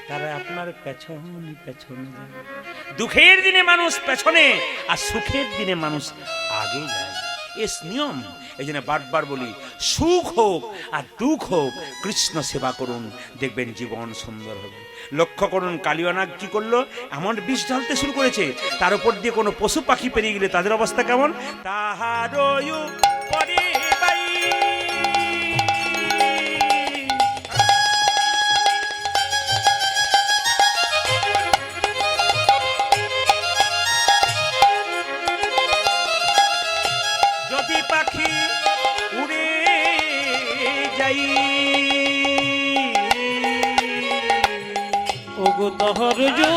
তারা আপনার পেছন পেছন যায়। দুঃখের দিনে মানুষ পেছনে, আর সুখের দিনে মানুষ আগে যায়। এস নিয়ম। এই জন্য বারবার বলি, সুখ হোক আর দুঃখ হোক, কৃষ্ণ সেবা করুন, দেখবেন জীবন সুন্দর হবে। লক্ষ্য করুন, কালিয়ানাগ কি করলো? এমন বিষ ঢালতে শুরু করেছে, তার উপর দিয়ে কোনো পশু পাখি পেরিয়ে গেলে তাদের অবস্থা কেমন? তাহারও পরে যদি পাখি উড়ে যাই, ওগো তহর যো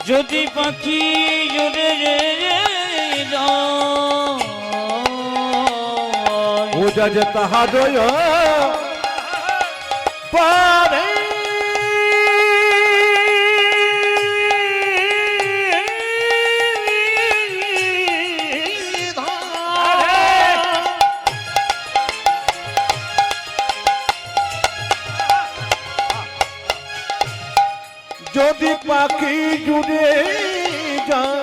যদি পাখি জোরে ওটা যে তাহাদয় পারে যদি পাখি জুড়ে যায়,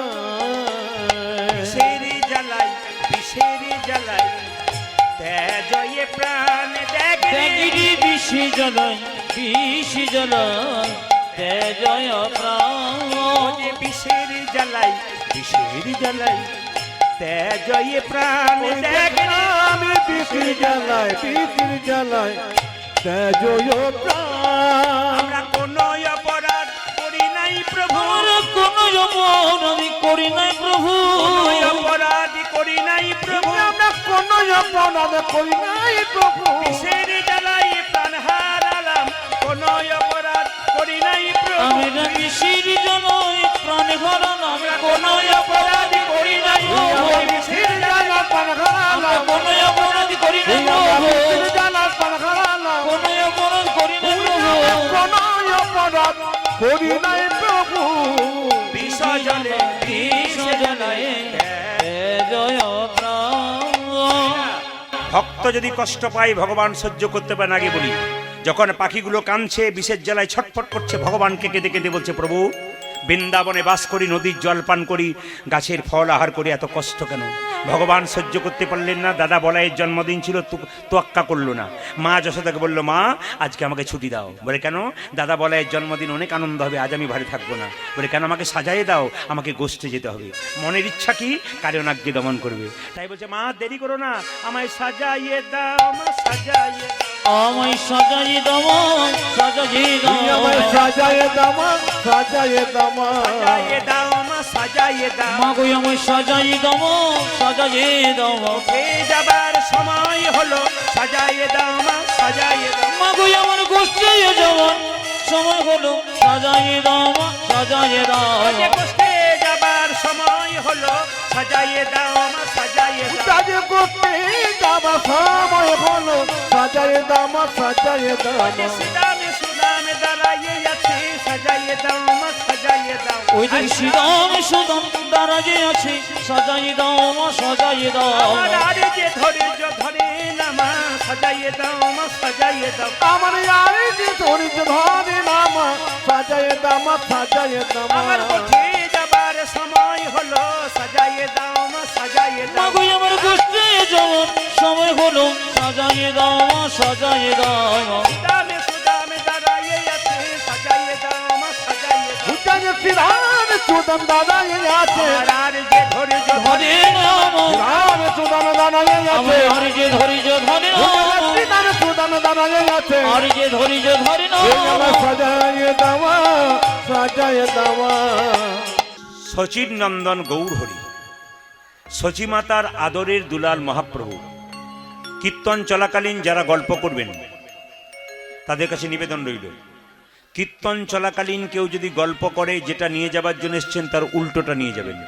বিষেরি জ্বালাই বিষেরি জ্বালাই তেজয়ে প্রাণ ত্যাগিরি বিষি জ্বালায় বিষি জ্বালায় তেজয় প্রাণ। বিষেরি জ্বালাই বিষেরি জ্বালাই তেজয়ে প্রাণ আমি বিক্রি জ্বালায় বিক্রি জ্বালায় তেজয় প্রাণ। আমরা কোনো অপরাধ করি নাই প্রভু, কোন অপরাধ করি নাই প্রভু, কোনো অপরাধ করি নাই প্রভু, আমরা কোনো অপরাধ করি নাই প্রভু, বিষের জ্বালাই প্রাণ হারালাম, কোন অপরাধ করি নাই প্রভু। আমরা বিষের জ্বালায় প্রাণ হারালাম, কোনো অপরাধ করি নাই প্রভু। বিষের জ্বালা প্রাণ হারালাম, কোনো অপরাধ করি নাই প্রভু, বিষের জ্বালা প্রাণ হারালাম, কোনো অপরাধ করি নাই প্রভু। কোনো অপরাধ করি নাই প্রভু। বিষ জলে বিষ জ্বালায় জয় প্রাণ। ভক্ত যদি কষ্ট পায় ভগবান সহ্য করতে পারে না। আগে বলি, যখন পাখিগুলো কাঁদছে বিষের জ্বালায় ছটফট করছে, ভগবানকে কেঁদে কেঁদে বলছে, প্রভু বৃন্দাবনে বাস করি, নদীর জল পান করি, গাছের ফল আহার করি, এত কষ্ট কেন? ভগবান সহ্য করতে পারলেন না। দাদা বলাইয়ের জন্মদিন ছিল, তোয়াক্কা করলো না। মা যশোদাকে বললো, মা আজকে আমাকে ছুটি দাও। বলে কেন? দাদা বলাইয়ের জন্মদিন, অনেক আনন্দ হবে, আজ আমি বাড়ি থাকবো না। বলে কেন? আমাকে সাজাইয়ে দাও, আমাকে গোষ্ঠে যেতে হবে। মনের ইচ্ছা কি? কারণ আজ্ঞে দমন করবে। তাই বলছে, মা দেরি করো না, আমায় সাজাইয়ে দাও, মা সাজাইয়ে দাও। আমায় সাজাই দাও, সাজাই দাও, আমায় সাজায়ে দামা, সাজায়ে দামা, সাজাইয়ে দাও, মা সাজাইয়ে দাও। মা গো আমায় সাজাই দাও, সাজাই দাও, এ যাবার সময় হলো, সাজাইয়ে দাও, মা সাজাইয়ে দাও। মা গো আমার গোষ্ঠে যাওয়ার সময় হলো, সাজাই দাও, সাজাই দাও। যে কষ্টে যাবার সময় হলো, সাজাইয়ে দাও, মা সাজাইয়ে দাও। সাজে করতে যাবা সময় হলো, সাজায়ে দামা, সাজায়ে দামা, যে সুদামে সুদামে দাঁড়াইয়ে আছে, সাজাইয়ে দাও, মা সাজাইয়ে দাও। ওই দিন শ্রীরাম সুদাম দারাজে আছে, সাজাই দাও, সাজাই দাও। আমার আরে যে ধৈর্য ধরে না মা, সাজাইয়ে দাও, মা সাজাইয়ে দাও। আমার আরে যে ধৈর্য ধরে নামা, সাজায়ে দামা, সাজায়ে দামা, আমার পথে যাবার সময় হলো, সাজাইয়ে দাও, মা সাজাইয়ে মা দাও। গো আমার গোষ্ঠে যাওয়ার সময় হলো, সাজাই দাও, সাজাই দাও। সুদামে সুদামে দাঁড়াইয়ে আছে, সাজাইয়ে দাও, মা সাজাইয়ে দাও। উচ্চারে শ্রীরাম সুদাম দাদায়ে আছে, আমার আর যে ধৈর্য ধরে ধরে নাম শ্রীরাম সুদাম দাদায়ে আছে, আমার আর যে ধৈর্য ধরে নাম, শ্রীরাম সুদাম দাদায়ে আছে, আর যে ধৈর্য ধরে আমার নাম। সাজায়ে দামা, সাজায়ে দামা। শচীর নন্দন গৌর হরি, শচী মাতার আদরের দুলাল মহাপ্রভু। কীর্তন চলাকালীন যারা গল্প করবেন তাদের কাছে নিবেদন রইল, কীর্তন চলাকালীন কেউ যদি গল্প করে, যেটা নিয়ে যাবার জন্য এসছেন তার উল্টোটা নিয়ে যাবেন।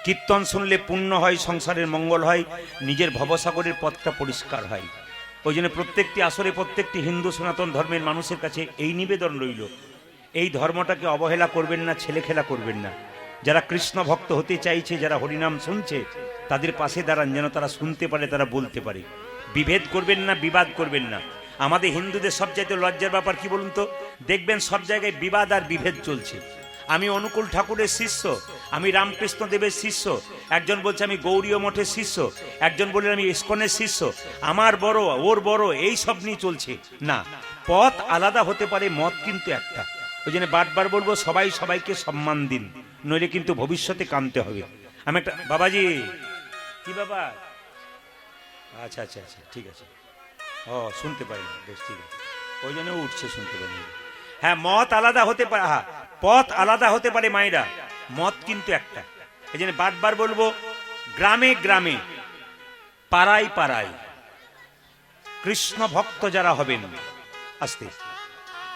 কীর্তন শুনলে পুণ্য হয়, সংসারের মঙ্গল হয়, নিজের ভবসাগরের পথটা পরিষ্কার হয়। ওই জন্য প্রত্যেকটি আসরে প্রত্যেকটি হিন্দু সনাতন ধর্মের মানুষের কাছে এই নিবেদন রইল, এই ধর্মটাকে অবহেলা করবেন না, ছেলেখেলা করবেন না। যারা কৃষ্ণ ভক্ত হতে চাইছে, যারা হরিনাম শুনছে, তাদের পাশে দাঁড়ান, যেন তারা শুনতে পারে, তারা বলতে পারে। বিভেদ করবেন না, বিবাদ করবেন না। আমাদের হিন্দুদের সবচাইতে লজ্জার ব্যাপার কি বলুন তো? দেখবেন সব জায়গায় বিবাদ আর বিভেদ চলছে। আমি অনুকূল ঠাকুরের শিষ্য, আমি রামকৃষ্ণ দেবের শিষ্য, একজন বলছে আমি গৌরীয় মঠের শিষ্য, একজন বললেন আমি ইস্কনের শিষ্য, আমার বড় ওর বড়, এই সব নিয়ে চলছে না। পথ আলাদা হতে পারে, মত কিন্তু একটা। ওই জন্য বারবার বলবো, সবাই সবাইকে সম্মান দিন, নইলে কিন্তু ভবিষ্যতে কাঁদতে হবে। আমি একটা, বাবাজি কি বাবা? আচ্ছা আচ্ছা আচ্ছা, ঠিক আছে। ও শুনতে পাই না, বেশ ঠিক আছে, ওই জন্য উঠছে, শুনতে পাই না। হ্যাঁ, মত আলাদা হতে পারে, হ্যাঁ পথ আলাদা হতে পারে মায়েরা, মত কিন্তু একটা। এই জন্য বারবার বলবো, গ্রামে গ্রামে, পাড়ায় পাড়ায় কৃষ্ণ ভক্ত যারা হবেন, আস্তে,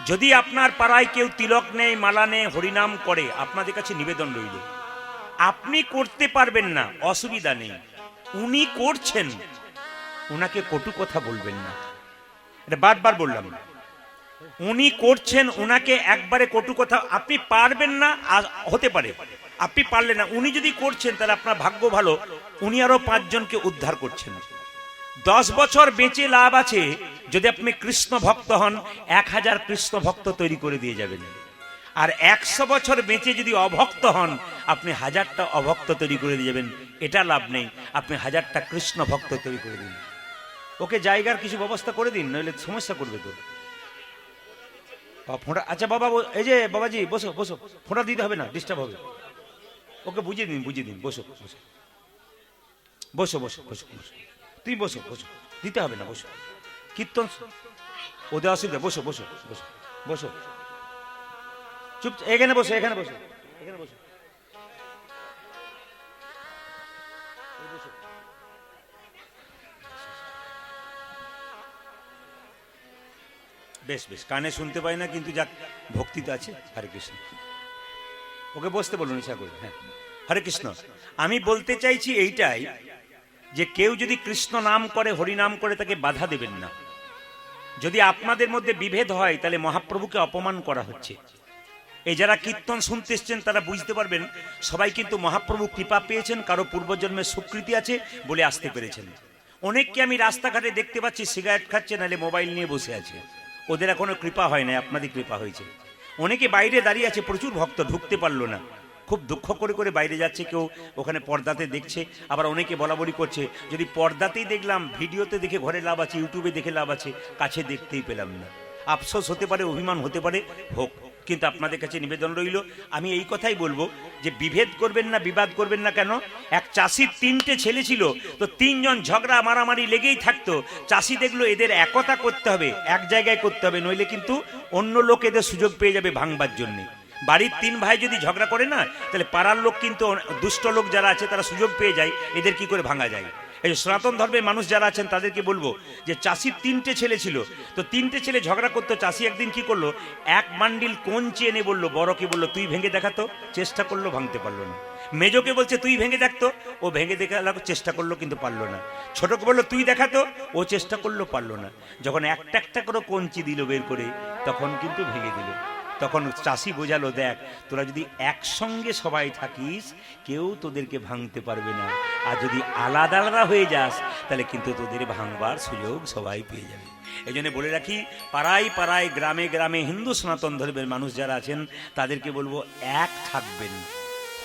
যদি আপনার পাড়ায় কেউ তিলক নেই, মালা নেই, হরিনাম করে, আপনাদের কাছে নিবেদন রইল, আপনি করতে পারবেন না, অসুবিধা নেই, উনি করছেন, উনাকে কটু কথা বলবেন না। এটা বারবার বললাম, উনি করছেন, উনাকে একবারে কটু কথা, আপনি পারবেন না, হতে পারে আপনি পারলেন না, উনি যদি করছেন তাহলে আপনার ভাগ্য ভালো, উনি আরো 5 জনকে উদ্ধার করছেন। 10 বছর বেঁচে লাভ আছে, যদি আপনি কৃষ্ণ ভক্ত হন, 1000 কৃষ্ণ ভক্ত তৈরি করে দিয়ে যাবেন। আর 100 বছর বেঁচে যদি অভক্ত হন, আপনি 1000টা অভক্ত তৈরি করে দিয়ে যাবেন। এটা লাভ নেই, আপনি 1000টা কৃষ্ণ ভক্ত তৈরি করে দিন। ওকে জায়গার কিছু ব্যবস্থা করে দিন, নইলে সমস্যা করবে তো। ফোঁটা, আচ্ছা বাবা, এই যে বাবাজি বসো বসো, ফোঁটা দিতে হবে না, ডিস্টার্ব হবে। ওকে বুঝিয়ে দিন, বুঝিয়ে দিন, বসো বসো বসো বসো বসো বসো, তুমি বসো বসো, দিতে হবে না, বসো। কীর্তন ওদের অসুবিধা, বসো বসো বসো বসো, চুপ, এখানে বসো, এখানে বসো, এখানে বসো, বেশ বেশ, কানে শুনতে পাই না কিন্তু যাক ভক্তি তো আছে। হরে কৃষ্ণ, ওকে বসতে বলুন ইচ্ছা করে। হ্যাঁ, হরে কৃষ্ণ। আমি বলতে চাইছি এইটাই যে কেউ যদি কৃষ্ণ নাম করে, হরি নাম করে, তাকে বাধা দেবেন না। যদি আপনাদের মধ্যে বিভেদ হয় তাহলে মহাপ্রভুকে অপমান করা হচ্ছে। এই যারা কীর্তন শুনতে এসছেন তারা বুঝতে পারবেন সবাই কিন্তু মহাপ্রভু কৃপা পেয়েছেন, কারো পূর্বজন্মের স্বীকৃতি আছে বলে আসতে পেরেছেন। অনেককে আমি রাস্তাঘাটে দেখতে পাচ্ছি সিগারেট খাচ্ছে, নাহলে মোবাইল নিয়ে বসে আছে। ওদের এখনো কৃপা হয় না, আপনাদের কৃপা হয়েছে। অনেকে বাইরে দাঁড়িয়ে আছে, প্রচুর ভক্ত ঢুকতে পারলো না, খুব দুঃখ করে করে বাইরে যাচ্ছে। কেউ ওখানে পর্দাতে দেখছে, আবার অনেকে বলা বলি করছে যদি পর্দাতেই দেখলাম, ভিডিওতে দেখে ঘরে লাভ আছে, ইউটিউবে দেখে লাভ আছে, কাছে দেখতেই পেলাম না। আফসোস হতে পারে, অভিমান হতে পারে, হোক। কিন্তু আপনাদের কাছে নিবেদন রইল, আমি এই কথাই বলবো যে বিভেদ করবেন না, বিবাদ করবেন না। কেন? এক চাষির 3টে ছেলে ছিল, তো 3জন ঝগড়া মারামারি লেগেই থাকতো। চাষি দেখলো এদের একতা করতে হবে, এক জায়গায় করতে হবে, নইলে কিন্তু অন্য লোক এদের সুযোগ পেয়ে যাবে ভাঙবার জন্যে। বাড়ির 3 ভাই যদি ঝগড়া করে না, তাহলে পাড়ার লোক কিন্তু, দুষ্ট লোক যারা আছে তারা সুযোগ পেয়ে যায় এদের কি করে ভাঙা যায়। এই সনাতন ধর্মের মানুষ যারা আছেন তাদেরকে বলবো যে চাষির 3টে ছেলে ছিল, তো 3টে ছেলে ঝগড়া করতো। চাষি একদিন কি করলো, এক বান্ডিল কঞ্চি এনে বললো, বড়কে বললো তুই ভেঙে দেখাতো, চেষ্টা করলো, ভাঙতে পারলো না। মেজোকে বলছে তুই ভেঙে দেখতো, ও ভেঙে দেখালো, চেষ্টা করলো কিন্তু পারলো না। ছোটকে বললো তুই দেখাতো, ও চেষ্টা করলো, পারলো না। যখন একটা একটা করে কঞ্চি দিল বের করে, তখন কিন্তু ভেঙে দিল। তখন চাষি বোঝালো, দেখ তোরা যদি একসঙ্গে সবাই থাকিস কেউ তোদেরকে ভাঙতে পারবে না, আর যদি আলাদা আলাদা হয়ে যাস তাহলে কিন্তু তোদের ভাঙবার সুযোগ সবাই পেয়ে যাবে। এই জন্য বলে রাখি, পাড়ায় পাড়ায়, গ্রামে গ্রামে হিন্দু সনাতন ধর্মের মানুষ যারা আছেন তাদেরকে বলবো এক থাকবেন,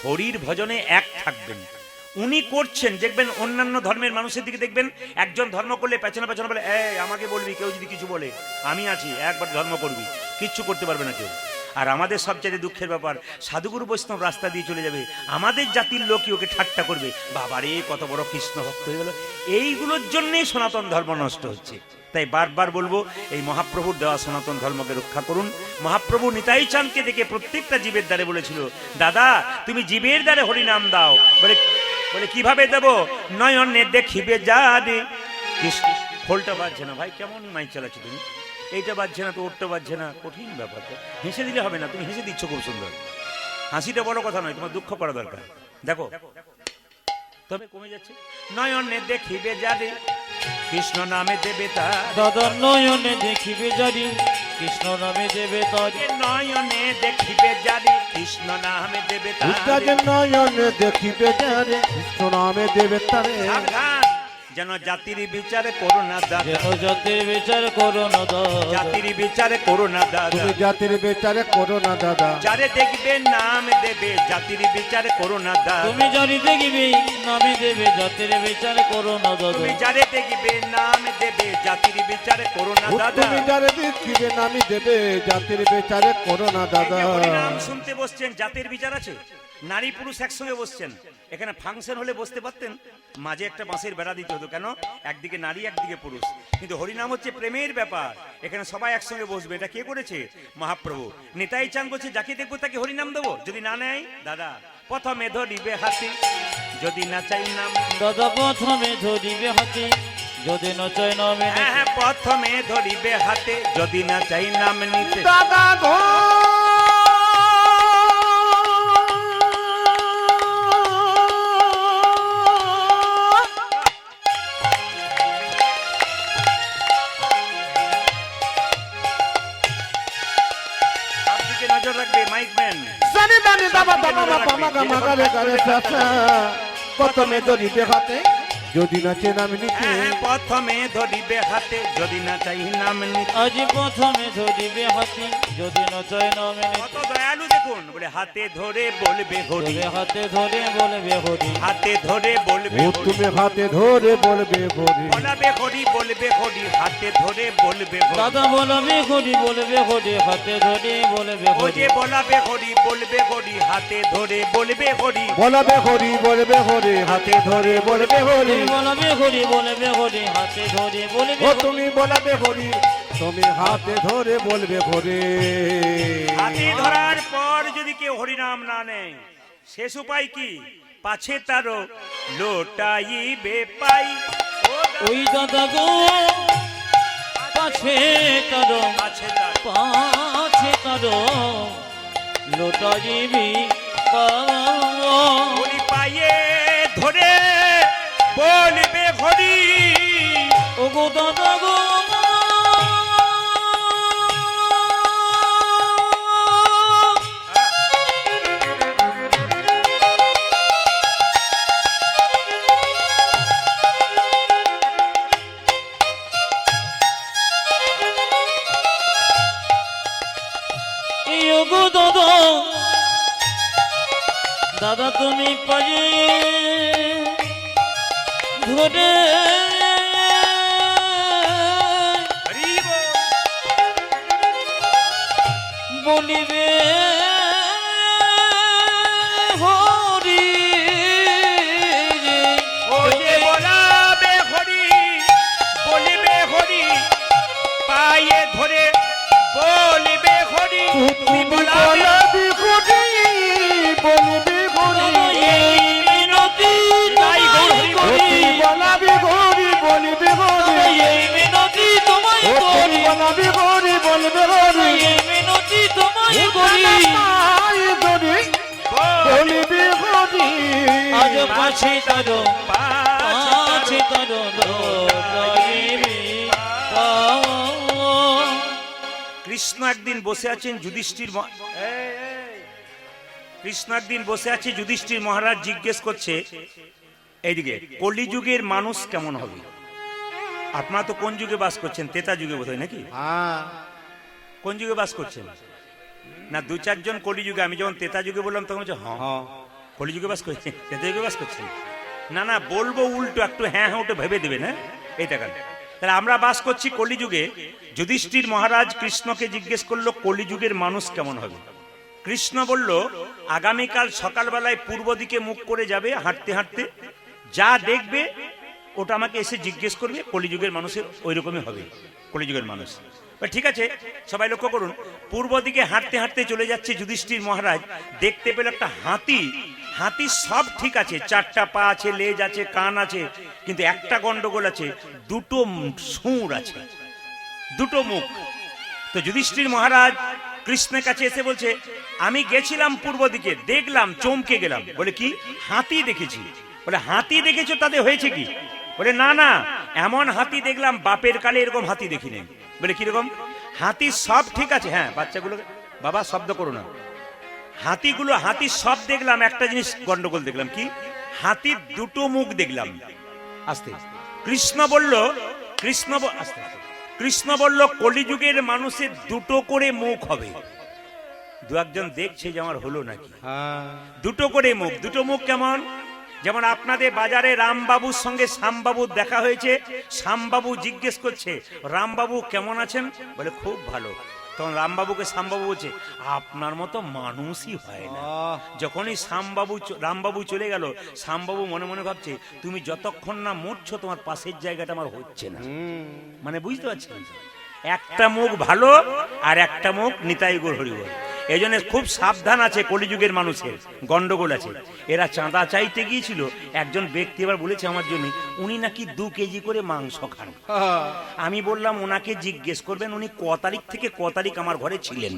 হরির ভজনে এক থাকবেন। উনি করছেন, দেখবেন অন্যান্য ধর্মের মানুষের দিকে দেখবেন একজন ধর্ম করলে পেছনে পেছনে বলে এই আমাকে বলবি, কেউ যদি কিছু বলে আমি আছি, একবার ধর্ম করবি, কিচ্ছু করতে পারবে না কেউ। আর আমাদের সবচেয়ে দুঃখের ব্যাপার, সাধুগুরু বৈষ্ণব রাস্তা দিয়ে চলে যাবে, আমাদের জাতির লোকই ওকে ঠাট্টা করবে, বাবারে কত বড় কৃষ্ণ ভক্ত হয়ে গেল। এইগুলোর জন্যই সনাতন ধর্ম নষ্ট হচ্ছে। তাই বারবার বলবো, এই মহাপ্রভুর দেওয়া সনাতন ধর্মকে রক্ষা করুন। মহাপ্রভু নিতাই চাঁদকে দেখে প্রত্যেকটা জীবের দ্বারে বলেছিল, দাদা তুমি জীবের দ্বারে হরিনাম দাও। বলে কিভাবে দেব? নয়নে দেখিবে যারে। খোলটা বাজছে না ভাই, কেমন মাইক চালাচ্ছি তুমি? এইটা বাজছে না তো ওরটা বাজছে না, কঠিন ব্যাপারটা। হেসে দিলে হবে না, তুমি হেসে দিচ্ছ খুব সুন্দর। হাসিটা বড় কথা নয়, তোমার দুঃখ করা দরকার। দেখো তবে কমে যাচ্ছে। নয়নে দেখিবে যারে কৃষ্ণ নামে দেবে তার, দাদা নয়নে দেখিবে যারি কৃষ্ণ নামে দেবে তারি। নয়নে দেখিবে যারে কৃষ্ণ নামে দেবে তার, নয়নে দেখিবে যারে কৃষ্ণ নামে দেবে তারে। সাবধান যেন জাতির বিচার করো না দাদা, যেন জাতির বিচার করো না দাদা, জাতির বিচার করো না দাদা, তুমি জাতির বিচারে করো না দাদা। যারে দেখবে নাম দেবে জাতির বিচার করো না দাদা, তুমি যারি দেখিবে নামে দেবে জাতির বিচার করো না দাদা, তুমি যারে দেখবে নাম দেবে জাতির বিচার করো না দাদা। তুমি যারে দেখিবে নামি দেবে জাতির বিচারে করো না দাদা। নাম শুনতে বসছেন, জাতির বিচার আছে? নারী পুরুষ একসঙ্গে বসছেন, এখানে ফাংশন হলে বসতে পারতেন, মাঝে একটা বাঁশের বেড়া দিতে হতো। কেন? একদিকে নারী একদিকে পুরুষ। কিন্তু হরিনাম হচ্ছে প্রেমের ব্যাপার, এখানে সবাই একসঙ্গে বসবে। এটা কে করেছে? মহাপ্রভু। নিতাই চাঁদ বলছে যাকে দেখবো তাকে হরিনাম দেবো, যদি না নেয় দাদা প্রথমে ধরিবে হাতে, যদি না চাই নাম। দাদা প্রথমে ধরিবে হাতে, যদি না চাই নামে নিতে। হ্যাঁ, প্রথমে ধরিবে হাতে, যদি না চাই নাম নিতে। দাদা গো নজর রাখবে মাইকম্যান। জানি জানি দাবা দাবা বাবা মাগা মাগা রে গারে চাচা, প্রথমে ধরিবে হাতে যদি না চেন আমি নিতে। হ্যাঁ, প্রথমে ধরিবে হাতে, যদি না চাই নাম নিতে। আজ প্রথমে ধরিবে হাতে, যদি না চাই নামে নিতে। কত দয়ালু দেখুন, বলে হাতে ধরে বলবে হরি, তবে হাতে ধরে বলবে হরি, হাতে ধরে বলবে ও হরি, তুমি হাতে ধরে বলবে হরি। বলাবে হরি, বলবে হরি, হাতে ধরে বলবে হরি। দাদা বলবে হরি, বলবে হরি, হাতে ধরে বলবে ও হরি। যে বলাবে হরি, বলবে হরি, হাতে ধরে বলবে হরি। বলবে হরি বলবে হরি, হাতে ধরে বলবে হরি। তুমি বলবে হরি, বলবে হরি, হাতে ধরে বলবে ও হরি। তুমি বলবে হরি, তুমি হাতে ধরে বলবে হরি। হাতে ধরার পর যদি কেউ হরিনাম না নেয়, শেষ উপায় কি? পাছে তারও লোটাইবে পাই। ও ওই দাদা গো পাছে তার আছে তার পাছে তার লোটা দিবি হরি পায়ে ধরে বলবে হরি ও গো দাদা গো দাদা দাদা তুমি পায়ে ধরে হরি বল। বলিবে হরি ও যে বলাবে হরি বলিবে হরি পায়ে ধরে বলিবে হরি তুমি বলাবে বলবি হরি এই মিনতি তাই তোমায় করি বলাবি হরি বলবি হরি এই মিনতি তোমায় করি বলাবি হরি বলবি হরি এই মিনতি তোমায় করি বলবি হরি আজ পাছে তার পাছে পাছে তার লইবি কৃষ্ণ একদিন বসে আছেন যুধিষ্ঠির কৃষ্ণ একদিন বসে আছে যুধিষ্ঠির মহারাজ জিজ্ঞেস করছে এইদিকে কলিযুগের মানুষ কেমন হবে। আপনারা তো কোন যুগে বাস করছেন? তেতা যুগে বোধহয় নাকি? কোন যুগে বাস করছেন? না দু চারজন কলিযুগে, আমি যখন তেতা যুগে বললাম তখন বলছে হ্যাঁ কলিযুগে বাস করছেন, তেতা যুগে বাস করছেন। না না বলবো উল্টো, একটু হ্যাঁ হ্যাঁ ওটা ভেবে দেবে না এইটা কেন। তাহলে আমরা বাস করছি কলিযুগে। যুধিষ্ঠির মহারাজ কৃষ্ণকে জিজ্ঞেস করলো কলিযুগের মানুষ কেমন হবে। কৃষ্ণ বলল আগামীকাল সকালবেলায় পূর্ব দিকে মুখ করে যাবে, হাঁটতে হাঁটতে যা দেখবে ওটা আমাকে এসে জিজ্ঞেস করবে, কলিযুগের মানুষের ওই রকমই হবে কলিযুগের মানুষ। ঠিক আছে, সবাই লক্ষ্য করুন, পূর্ব দিকে হাঁটতে হাঁটতে চলে যাচ্ছে যুধিষ্ঠির মহারাজ, দেখতে পেল একটা হাতি। হাতি সব ঠিক আছে, চারটা পা আছে, লেজ আছে, কান আছে, কিন্তু একটা গন্ডগোল আছে, দুটো সুর আছে, দুটো মুখ। তো যুধিষ্ঠির মহারাজ কৃষ্ণের কাছে এসে বলছে আমি গেছিলাম পূর্ব দিকে, দেখলাম, চমকে গেলাম। বলে কি? হাতি দেখেছি। বলে হাতি দেখেছো, তাতে হয়েছে কি? বলে না না, এমন হাতি দেখলাম বাপের কালে এরকম হাতি দেখিনি। বলে কিরকম? হাতি সব ঠিক আছে, হ্যাঁ বাচ্চাগুলো বাবা শব্দ করো না, হাতিগুলো হাতি সব দেখলাম, একটা জিনিস গন্ডগোল দেখলাম। কি? হাতির দুটো মুখ দেখলাম। আস্তে কৃষ্ণ বলল, আস্তে কৃষ্ণ বলল কলিযুগের মানুষের দুটো করে মুখ হবে। দু একজন দেখছে যে আমার হলো নাকি, দুটো করে মুখ। দুটো মুখ কেমন? যেমন আপনাদের বাজারে রামবাবুর সঙ্গে শ্যামবাবুর দেখা হয়েছে, শ্যামবাবু জিজ্ঞেস করছে রামবাবু কেমন আছেন? বলে খুব ভালো। তখন রামবাবুকে শ্যামবাবু বলছে আপনার মতো মানুষই হয় না। যখনই রামবাবু চলে গেল, শ্যামবাবু মনে মনে ভাবছে তুমি যতক্ষণ না মরছো তোমার পাশের জায়গাটা আমার হচ্ছে না। মানে বুঝতে পারছেন, একটা মুখ ভালো আর একটা মুখ নিতাই গৌর হরি বল। এই জন্য খুব সাবধান আছে কলিযুগের মানুষের, গন্ডগোল আছে। এরা চাঁদা চাইতে গিয়েছিল, একজন ব্যক্তি এবার বলেছে আমার জন্য, উনি নাকি 2 কেজি করে মাংস খান। আমি বললাম ওনাকে জিজ্ঞেস করবেন উনি ক তারিখ থেকে ক তারিখ আমার ঘরে ছিলেন।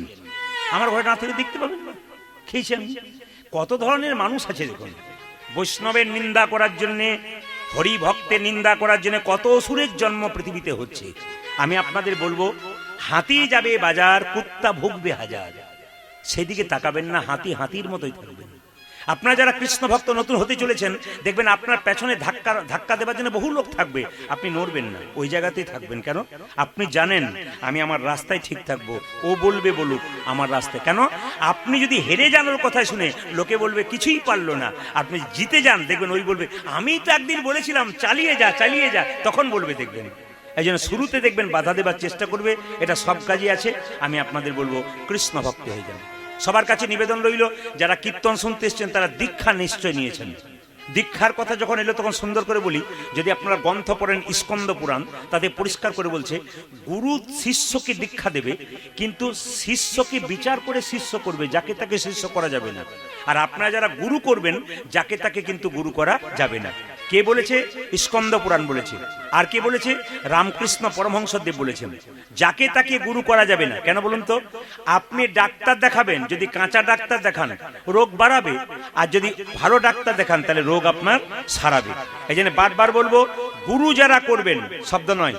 আমার ঘরে না থেকে দেখতে পাবেন না, খেয়েছি আমি। কত ধরনের মানুষ আছে দেখুন। বৈষ্ণবের নিন্দা করার জন্য, হরি ভক্তের নিন্দা করার জন্য কত অসুরের জন্ম পৃথিবীতে হচ্ছে। আমি আপনাদের বলবো, হাতি যাবে বাজার, কুত্তা ভুগবে হাজার। সেদিকে তাকাবেন না, হাতি হাতির মতোই থাকবেন। আপনারা যারা কৃষ্ণ ভক্ত নতুন হতে চলেছেন, দেখবেন আপনার পেছনে ধাক্কা দেওয়ার জন্য বহু লোক থাকবে, আপনি নড়বেন না, ওই জায়গাতেই থাকবেন। কেন? আপনি জানেন আমি আমার রাস্তায় ঠিক থাকবো, ও বলবে বলুক আমার রাস্তায়। কেন? আপনি যদি হেরে যান ওর কথা শুনে, লোকে বলবে কিছুই পারলো না। আপনি জিতে যান, দেখবেন ওই বলবে আমি তো একদিন বলেছিলাম চালিয়ে যা চালিয়ে যা, তখন বলবে দেখবেন। এই জন্য শুরুতে দেখবেন বাধা দেবার চেষ্টা করবে, এটা সব কাজই আছে। আমি আপনাদের বলবো কৃষ্ণ ভক্ত হয়ে যান। সবার কাছে নিবেদন রইল, যারা কীর্তন শুনতে এসছেন তারা দীক্ষা নিশ্চয় নিয়েছেন। দীক্ষার কথা যখন এলো তখন সুন্দর করে বলি, যদি আপনারা গ্রন্থ পড়েন স্কন্দ পুরাণ, তাতে পরিষ্কার করে বলছে গুরু শিষ্যকে দীক্ষা দেবে, কিন্তু শিষ্যকে বিচার করে শিষ্য করবে, যাকে তাকে শিষ্য করা যাবে না। আর আপনারা যারা গুরু করবেন, যাকে তাকে কিন্তু গুরু করা যাবে না। কে বলেছে? স্কন্দ পুরাণ বলেছে। আর কে বলেছে? রামকৃষ্ণ পরমহংসদেব বলেছেন। যাকে তাকে গুরু করা যাবে না। কেন বলুন তো? আপনি ডাক্তার দেখাবেন, যদি কাঁচা ডাক্তার দেখান রোগ বাড়াবে, আর যদি ভালো ডাক্তার দেখান তাহলে রোগ আপনার সারাবে। এই জন্য বারবার বলবো, গুরু যারা করবেন, শব্দ নয়,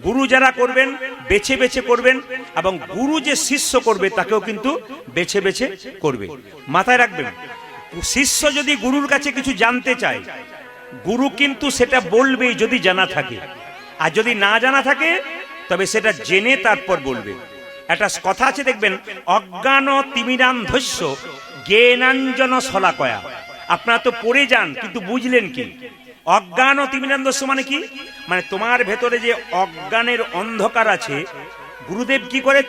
গুরু যারা করবেন বেছে বেছে করবেন, এবং গুরু যে শিষ্য করবে তাকেও কিন্তু বেছে বেছে করবে। মাথায় রাখবেন, শিষ্য যদি গুরুর কাছে কিছু জানতে চায়, গুরু কিন্তু সেটা বলবেই যদি জানা থাকে, আর যদি না জানা থাকে তবে সেটা জেনে তারপর বলবে। একটা কথা আছে দেখবেন, অজ্ঞান তিমিরান্ধস্য জ্ঞানাঞ্জন শলাকয়া। আপনারা তো পড়ে যান কিন্তু বুঝলেন কি? অজ্ঞান তিমিরান্ধস্য মানে কি? মানে তোমার ভেতরে যে অজ্ঞানের অন্ধকার আছে, গুরুদেব কি করে?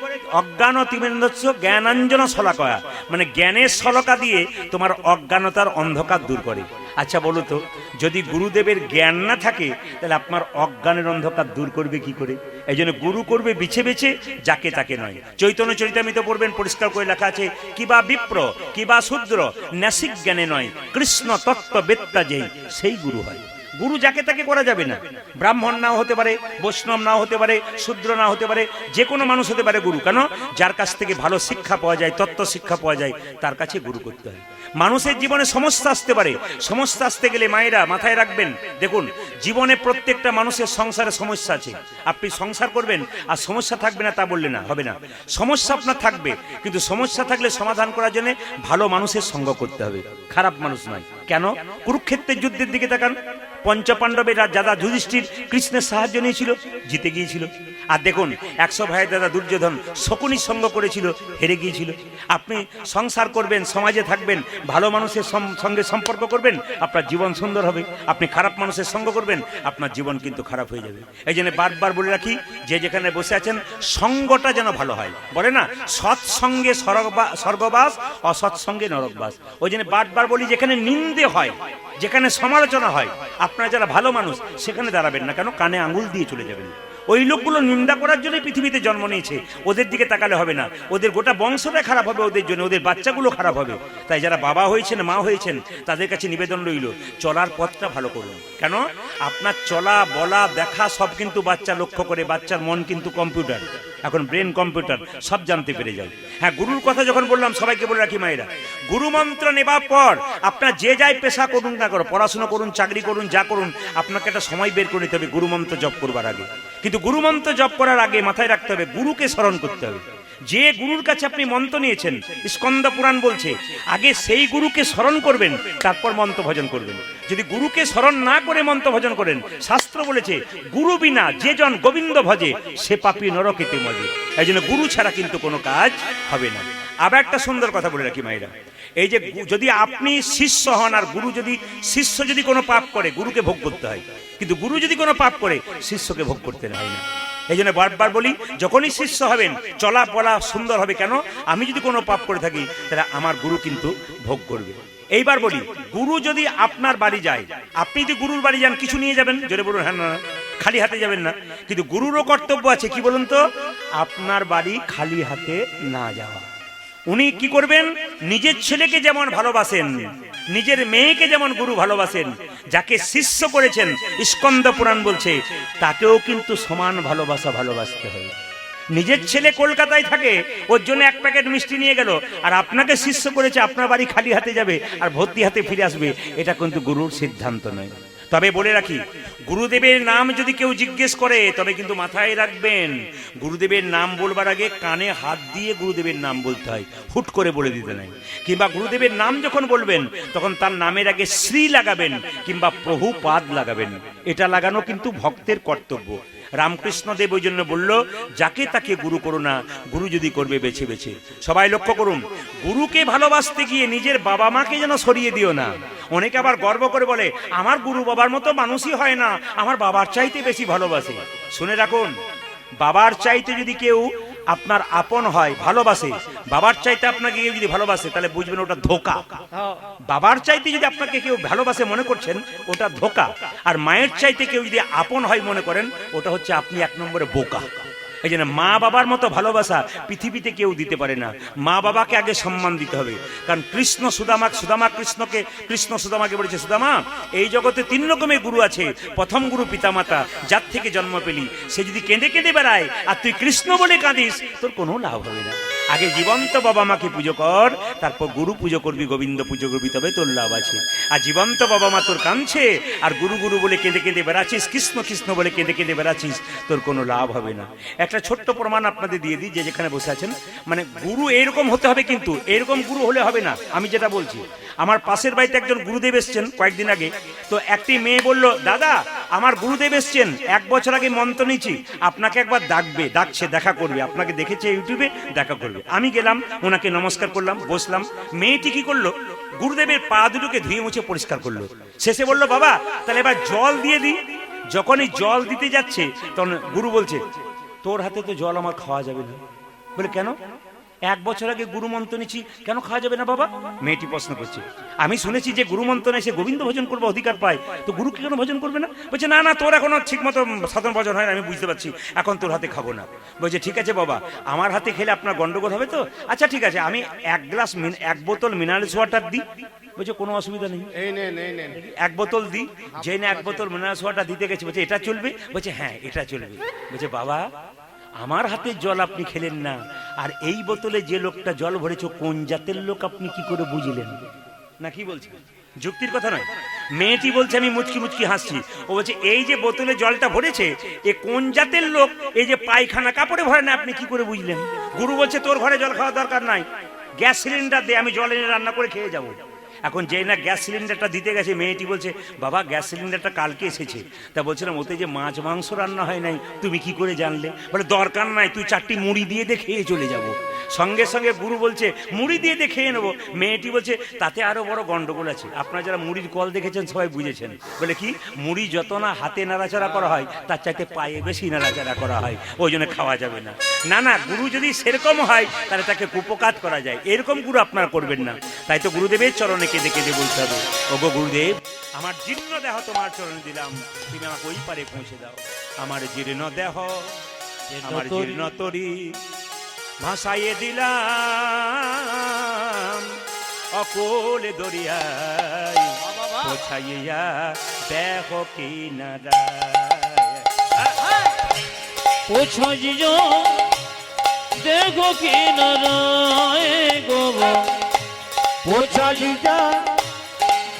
অজ্ঞান তিমিরান্ধস্য জ্ঞানাঞ্জন শলাকয়া, মানে জ্ঞানের শলাকা দিয়ে তোমার অজ্ঞানতার অন্ধকার দূর করে। আচ্ছা বলো তো, যদি গুরুদেবের জ্ঞান না থাকে তাহলে আপনার অজ্ঞানের অন্ধকার দূর করবে কি করে? এই জন্য গুরু করবে বেছে বেছে, যাকে তাকে নয়। চৈতন্য চরিতামৃত পড়বেন, পরিষ্কার করে লেখা আছে, কিবা বিপ্র কিবা শূদ্র ন্যাসিক জ্ঞানে নয়, কৃষ্ণ তত্ত্ব বেত্তা যেই সেই গুরু হয়। গুরু যাকে তাকে করা যাবে না। ব্রাহ্মণ নাও হতে পারে, বৈষ্ণব নাও হতে পারে, শূদ্র না হতে পারে, যে কোনো মানুষ হতে পারে গুরু। কেন? যার কাছ থেকে ভালো শিক্ষা পাওয়া যায়, তত্ত্ব শিক্ষা পাওয়া যায়, তার কাছে গুরু করতে হয়। মানুষের জীবনে সমস্যা আসতে পারে, সমস্যা আসতে গেলে মায়েরা মাথায় রাখবেন, দেখুন জীবনে প্রত্যেকটা মানুষের সংসারে সমস্যা আছে। আপনি সংসার করবেন আর সমস্যা থাকবে না তা বললে না হবে না। সমস্যা আপনার থাকবে, কিন্তু সমস্যা থাকলে সমাধান করার জন্য ভালো মানুষের সঙ্গ করতে হবে, খারাপ মানুষ নয়। কেন? কুরুক্ষেত্রের যুদ্ধের দিকে তাকান, পঞ্চপাণ্ডবের দাদা যুধিষ্ঠির কৃষ্ণের সাহায্য নিয়েছিল, জিতে গিয়েছিল। আর দেখুন 100 ভাইয়ের দাদা দুর্যোধন শকুনির সঙ্গ করেছিল, হেরে গিয়েছিল। আপনি সংসার করবেন, সমাজে থাকবেন, ভালো মানুষের সঙ্গে সম্পর্ক করবেন, আপনার জীবন সুন্দর হবে। আপনি খারাপ মানুষের সঙ্গ করবেন, আপনার জীবন কিন্তু খারাপ হয়ে যাবে। এই জন্য বারবার বলে রাখি, যে যেখানে বসে আছেন সঙ্গটা যেন ভালো হয়। বলে না, সৎসঙ্গে স্বর্গবাস, অসৎসঙ্গে নরকবাস। ওই জন্য বারবার বলি, যেখানে নিন্দে হয়, যেখানে সমালোচনা হয়, আপনারা যারা ভালো মানুষ সেখানে দাঁড়াবেন না। কেন? কানে আঙুল দিয়ে চলে যাবেন। ওই লোকগুলো নিন্দা করার জন্য পৃথিবীতে জন্ম নিয়েছে, ওদের দিকে তাকালে হবে না। ওদের গোটা বংশটা খারাপ হবে ওদের জন্য, ওদের বাচ্চাগুলো খারাপ হবে। তাই যারা বাবা হয়েছেন, মা হয়েছেন, তাদের কাছে নিবেদন রইল, চলার পথটা ভালো করুন। কেন? আপনার চলা বলা দেখা সব কিন্তু বাচ্চা লক্ষ্য করে। বাচ্চার মন কিন্তু কম্পিউটার, এখন ব্রেন কম্পিউটার, সব জানতে পেরে যায়। হ্যাঁ, গুরুর কথা যখন বললাম, সবাইকে বলে রাখি মায়েরা, গুরু মন্ত্র নেবার পর আপনার যে যাই পেশা করুন না করো, পড়াশোনা করুন, চাকরি করুন, যা করুন, আপনাকে একটা সময় বের করে নিতে হবে গুরু মন্ত্র জপ করবার আগে। কিন্তু গুরু মন্ত্র জপ করার আগে মাথায় রাখতে হবে, গুরুকে স্মরণ করতে হবে। যে গুরুর কাছে আপনি মন্ত্র নিয়েছেন, স্কন্দ পুরাণ বলছে, আগে সেই গুরুকে স্মরণ করবেন, তারপর মন্ত্র ভজন করবেন। যদি গুরুকে স্মরণ না করে মন্ত্র ভজন করেন, শাস্ত্র বলেছে, গুরু বিনা যে জন গোবিন্দ ভজে সে পাপী নরকেতে মজে। এই জন্য গুরু ছাড়া কিন্তু কোনো কাজ হবে না। আবার একটা সুন্দর কথা বলে রাখি মায়েরা, এই যে যদি আপনি শিষ্য হন, আর গুরু যদি শিষ্য যদি কোনো পাপ করে, গুরুকে ভোগ করতে হয়, কিন্তু গুরু যদি কোনো পাপ করে, শিষ্যকে ভোগ করতে হয় না। এই জন্য বারবার বলি, যখনই শিষ্য হবেন চলা বলা সুন্দর হবে। কেন? আমি যদি কোনো পাপ করে থাকি তাহলে আমার গুরু কিন্তু ভোগ করবে। এইবার বলি, গুরু যদি আপনার বাড়ি যায়, আপনি যদি গুরুর বাড়ি যান, কিছু নিয়ে যাবেন? জোরে বলুন হ্যাঁ না, খালি হাতে যাবেন না। কিন্তু গুরুরও কর্তব্য আছে, কি বলুন তো? আপনার বাড়ি খালি হাতে না যাওয়া। উনি কি করবেন? নিজের ছেলেকে যেমন ভালোবাসেন, নিজের মেয়েকে যেমন গুরু ভালোবাসেন, যাকে শিষ্য করেছেন, স্কন্দ পুরাণ বলছে, তাকেও কিন্তু সমান ভালোবাসতে হবে। নিজের ছেলে কলকাতায় থাকে, ওর জন্য এক প্যাকেট মিষ্টি নিয়ে গেল, আর আপনাকে শিষ্য করেছে, আপনার বাড়ি খালি হাতে যাবে আর ভর্তি হাতে ফিরে আসবে, এটা কিন্তু গুরুর সিদ্ধান্ত নয়। তবে বলে রাখি, গুরুদেবের নাম যদি কেউ জিজ্ঞেস করে, তবে কিন্তু মাথায় রাখবেন, গুরুদেবের নাম বলবার আগে কানে হাত দিয়ে গুরুদেবের নাম বলতে হয়, হুট করে বলে দিতে নাই। কিংবা গুরুদেবের নাম যখন বলবেন, তখন তার নামের আগে শ্রী লাগাবেন কিংবা প্রভুপাদ লাগাবেন। এটা লাগানো কিন্তু ভক্তের কর্তব্য। রামকৃষ্ণ দেব ওই জন্য বলল, যাকে তাকে গুরু করো না, গুরু যদি করবে বেছে বেছে। সবাই লক্ষ্য করুন, গুরুকে ভালোবাসতে গিয়ে নিজের বাবা মাকে যেন সরিয়ে দিও না। অনেকে আবার গর্ব করে বলে, আমার গুরু বাবার মতো মানুষই হয় না, আমার বাবার চাইতে বেশি ভালোবাসে। শুনে রাখুন, বাবার চাইতে যদি কেউ আপনার আপন হয়, ভালোবাসে, বাবার চাইতে আপনাকে কেউ যদি ভালোবাসে, তাহলে বুঝবেন ওটা ধোঁকা। বাবার চাইতে যদি আপনাকে কেউ ভালোবাসে মনে করছেন, ওটা ধোঁকা। আর মায়ের চাইতে কেউ যদি আপন হয় মনে করেন, ওটা হচ্ছে আপনি 1 নম্বরে বোকা। এই জন্য মা বাবার মতো ভালোবাসা পৃথিবীতে কেউ দিতে পারে না। মা বাবাকে আগে সম্মান দিতে হবে। কারণ কৃষ্ণ সুদামাকে বলেছে, সুদামা এই জগতে 3 রকমের গুরু আছে। প্রথম গুরু পিতামাতা, যার থেকে জন্ম পেলি, সে যদি কেঁদে কেঁদে বেড়ায় আর তুই কৃষ্ণ বলে কাঁদিস, তোর কোনো লাভ হবে না। আগে জীবন্ত বাবা মাকে পুজো কর, তারপর গুরু পুজো করবি, গোবিন্দ পুজো করবি, তবে তোর লাভ আছে। আর জীবন্ত বাবা মা তোর কাঁদছে আর গুরু গুরু বলে কেঁদে কেঁদে বেড়াচ্ছিস, কৃষ্ণ কৃষ্ণ বলে কেঁদে কেঁদে বেড়াচ্ছিস, তোর কোনো লাভ হবে না। একটা ছোট্ট প্রমাণ আপনাদের দিয়ে দিই, যে যেখানে বসে আছেন, মানে গুরু এইরকম হতে হবে, কিন্তু এরকম গুরু হলে হবে না। আমি যেটা বলছি, আমার পাশের বাড়িতে একজন গুরুদেব এসছেন কয়েকদিন আগে। তো একটি মেয়ে বলল, দাদা আমার গুরুদেব এসছেন, 1 বছর আগে মন্ত্র নিয়েছি, আপনাকে একবার ডাকছে, দেখা করবে, আপনাকে দেখেছে ইউটিউবে, দেখা করবে। আমি গেলাম, ওনাকে নমস্কার করলাম, বসলাম। মেয়েটি কি করলো, গুরুদেবের পা দুটোকে ধুয়ে মুছে পরিষ্কার করলো। শেষে বলল, বাবা তাহলে এবার জল দিয়ে দিই। যখনই জল দিতে যাচ্ছে, তখন গুরু বলছে, তোর হাতে তো জল আমার খাওয়া যাবে না। বলে কেন? 1 বছর আগে গুরু মন্ত্র নিচ্ছি, কেন খাওয়া যাবে না বাবা? মেয়েটি প্রশ্ন করছে। আমি শুনেছি যে গুরু মন্ত্র এসে গোবিন্দ ভজন করবে, অধিকার পায়, তো গুরু কি কেন ভজন করবে না? বলছে, না না, তোর এখনো ঠিক মতো সাধন ভজন হয় না, আমি বুঝতে পারছি, এখন তোর হাতে খাবো না। বলছে, ঠিক আছে বাবা, আমার হাতে খেলে আপনার গন্ডগোল হবে তো? আচ্ছা ঠিক আছে, আমি 1 বোতল মিনারেলস ওয়াটার দিই। বলছে, কোনো অসুবিধা নেই, 1 বোতল দিই। যে না 1 বোতল মিনারেলস ওয়াটার দিতে গেছে, বলছে এটা চলবে? বলছে হ্যাঁ এটা চলবে। বলছে, বাবা আমার হাতের জল আপনি খেলেন না, আর এই বোতলে যে লোকটা জল ভরেছ কোন জাতের লোক আপনি কি করে বুঝলেন? না কি বলছে? যুক্তির কথা নয়। মেয়েটি বলছে, আমি মুচকি মুচকি হাসছি। ও বলছে, এই যে বোতলে জলটা ভরেছে এ কোন জাতের লোক, এই যে পায়খানা কাপড়ে ভরে না, আপনি কি করে বুঝলেন? গুরু বলছে, তোর ঘরে জল খাওয়া দরকার নাই, গ্যাস সিলিন্ডার দে, আমি জল এনে রান্না করে খেয়ে যাবো। এখন যেই না গ্যাস সিলিন্ডারটা দিতে গেছে, মেয়েটি বলছে, বাবা গ্যাস সিলিন্ডারটা কালকে এসেছে। তা বলছিলাম, ওতে যে মাছ মাংস রান্না হয় নাই, তুমি কি করে জানলে? বলে, দরকার নাই, তুই 4টি মুড়ি দিয়ে দে, খেয়ে চলে যাবো। সঙ্গে সঙ্গে গুরু বলছে, মুড়ি দিয়ে দে, খেয়ে নেবো। মেয়েটি বলছে, তাতে আরো বড় গন্ডগোল আছে। আপনারা যারা মুড়ির কল দেখেছেন সবাই বুঝেছেন। বলে কি, মুড়ি যত না হাতে নাড়াচাড়া করা হয়, তার চাইতে পায়ে বেশি নাড়াচাড়া করা হয়, ওই জন্য খাওয়া যাবে না। না না, গুরু যদি সেরকম হয় তাহলে তাকে কুপকাত করা যায়, এরকম গুরু আপনারা করবেন না। তাই তো গুরুদেবের চরণে কেঁদে কেঁদে বলতে হবে, ওগো গুরুদেব, আমার জীর্ণ দেহ তোমার চরণে দিলাম, তুমি আমাকে ওই পারে পৌঁছে দাও। আমার জীর্ণ দেহ, আমার জীর্ণ তরি ভাসাইয়ে দিলাম অকলে দরিয়ায়, পৌঁছাইয়া দেহ কিনারায়। পৌঁছাইয়া দেখো কিনারায় গো, পৌঁছাইয়া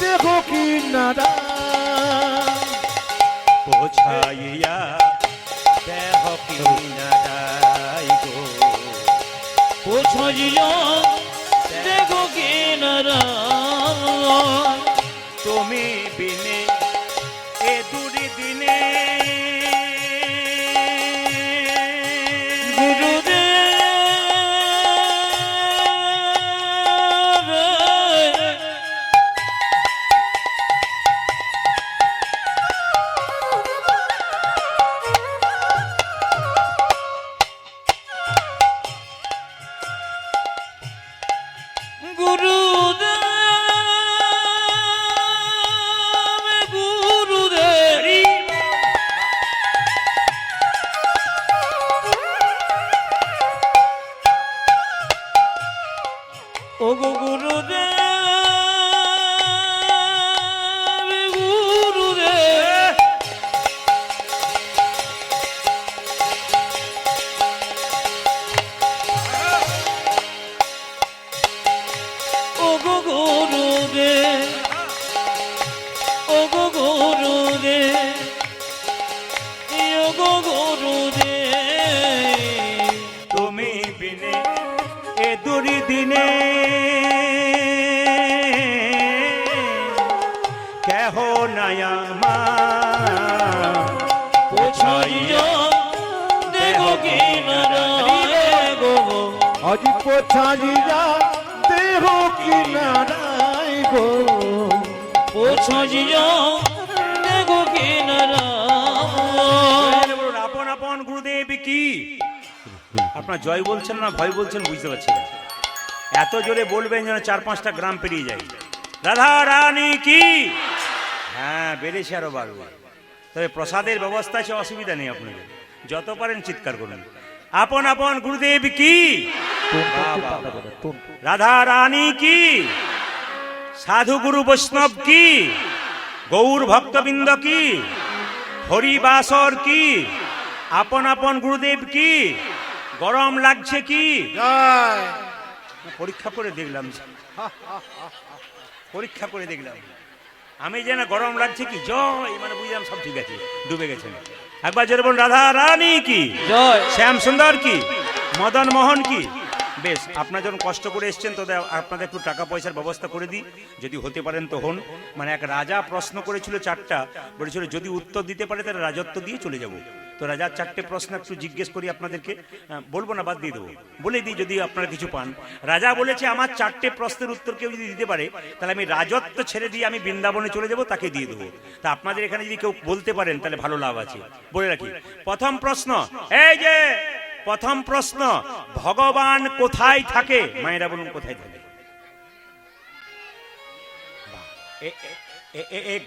দেখো কিনারা, পৌঁছাইয়া দেহ কিনারায় গো, পৌঁছাইয়া দেখো কিনারায়। তুমি বিনে এ দুরি দিনে ওগো গুরুদেব, গুরুদেব, ওগো গুরুদেব, ওগো গুরুদেব, ওগো গুরুদেব, তুমি বিনে এ দুরি দিনে কেহ নয়া মা, পৌঁছাইয়া দেখো কিনারায় গো, আজ পৌঁছাইয়া দেহ কিনারায় গো, পৌঁছাইয়া দেখো কিনারায়। আপন আপন গুরুদেব কি আপনার জয় বলছেন না ভয় বলছেন বুঝতে পারছি না। এত জোরে বলবেন যেন 4-5টা গ্রাম পেরিয়ে যায়। রাধা রানী কি, হ্যাঁ বেড়েছে আরো বাড়বে। তবে প্রসাদের ব্যবস্থা আছে, অসুবিধা নেই, আপনাদের যত পারেন চিৎকার করুন। আপন আপন গুরুদেব কি, রাধা রানী কি, সাধু গুরু বৈষ্ণব কি, গৌর ভক্তবৃন্দ কি, হরিবাসর কি, আপন আপন গুরুদেব কি, গরম লাগছে কি? পরীক্ষা করে দেখলাম, পরীক্ষা করে দেখলাম আমি যে না গরম লাগছে কি, জয় মানে বুঝলাম সব ঠিক আছে, ডুবে গেছেন। একবার জোরে বলুন রাধা রানী কি জয়। শ্যাম সুন্দর কি, মদন মোহন কি। বেশ, আপনারা যখন কষ্ট করে এসছেন তো আপনাদের একটু টাকা পয়সার ব্যবস্থা করে দিই, যদি হতে পারেন তো হন। মানে এক রাজা প্রশ্ন করেছিল চারটা, বলেছিল যদি উত্তর দিতে পারে তাহলে রাজত্ব দিয়ে চলে যাব। তো রাজার চারটে প্রশ্ন একটু জিজ্ঞেস করি আপনাদেরকে, বলবো না বাদ দিয়ে দেবো, বলে দিই যদি আপনারা কিছু পান। রাজা বলেছে আমার চারটে প্রশ্নের উত্তর কেউ যদি দিতে পারে তাহলে আমি রাজত্ব ছেড়ে দিয়ে আমি বৃন্দাবনে চলে যাব, তাকে দিয়ে দেবো। তা আপনাদের এখানে যদি কেউ বলতে পারেন তাহলে ভালো লাভ আছে, বলে রাখি। প্রথম প্রশ্ন, এই যে প্রথম প্রশ্ন, ভগবান কোথায় থাকে? মায়েরা বলুন কোথায় থাকে?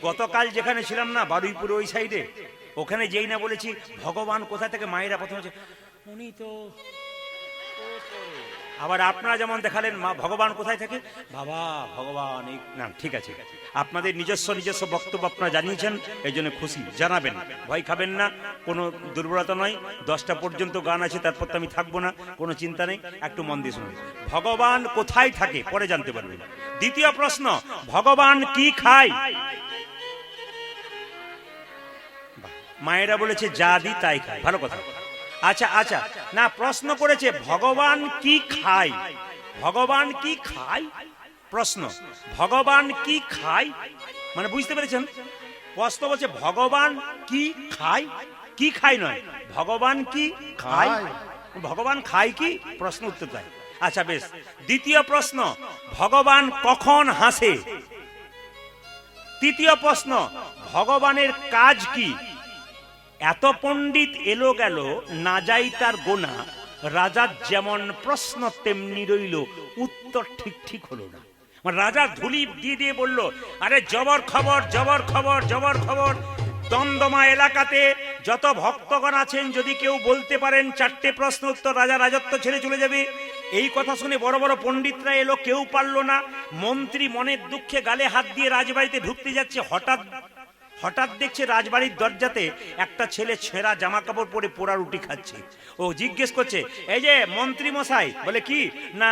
গতকাল যেখানে ছিলাম না বারুইপুর ওই সাইডে, ওখানে যেই না বলেছি ভগবান কোথায় থেকে, মায়েরা প্রথমে হচ্ছে উনি তো। আবার আপনারা যেমন দেখালেন মা ভগবান কোথায় থাকে, বাবা ভগবান এই না, ঠিক আছে আপনাদের নিজস্ব নিজস্ব বক্তব্য আপনারা জানিয়েছেন, এই জন্য খুশি, জানাবেন, ভয় খাবেন না, কোনো দুর্বলতা নয়। 10টা পর্যন্ত গান আছে, তারপর তো আমি থাকবো না, কোনো চিন্তা নেই, একটু মন দিয়ে শুনুন। ভগবান কোথায় থাকে পরে জানতে পারবেন। দ্বিতীয় প্রশ্ন, ভগবান কি খায়? মায়েরা বলেছে যা দি তাই খায়, ভালো কথা। আচ্ছা আচ্ছা, না প্রশ্ন করেছে ভগবান কি খায়, ভগবান কি খায় প্রশ্ন, ভগবান কি খায় মানে বুঝতে পেরেছেন? প্রশ্ন বলছে ভগবান কি খায়, কি খায় নয়, ভগবান কি খায়, ভগবান খায় কি, প্রশ্ন উত্তর দেয়। আচ্ছা বেশ। দ্বিতীয় প্রশ্ন, ভগবান কখন হাসে? তৃতীয় প্রশ্ন, ভগবানের কাজ কি? এত পণ্ডিত এলো গেল না যাই তার গোনা, রাজার যেমন প্রশ্ন তেমনি রইল, উত্তর ঠিক ঠিক হলো না। রাজা ধুলি দিয়ে দিয়ে বলল, আরে জবর খবর জবর খবর জবর খবর, দমদমা এলাকাতে যত ভক্তগণ আছেন যদি কেউ বলতে পারেন চারটে প্রশ্ন উত্তর, রাজা রাজত্ব ছেড়ে চলে যাবে। এই কথা শুনে বড় বড় পণ্ডিতরা এলো, কেউ পারল না। মন্ত্রী মনের দুঃখে গালে হাত দিয়ে রাজবাড়িতে ঢুকতে যাচ্ছে, হঠাৎ দেখছে রাজবাড়ির দরজাতে একটা ছেলে ছেঁড়া জামা কাপড় পরে পোড়া রুটি খাচ্ছে। ও জিজ্ঞেস করছে, এই যে মন্ত্রী মশাই, বলে কি না,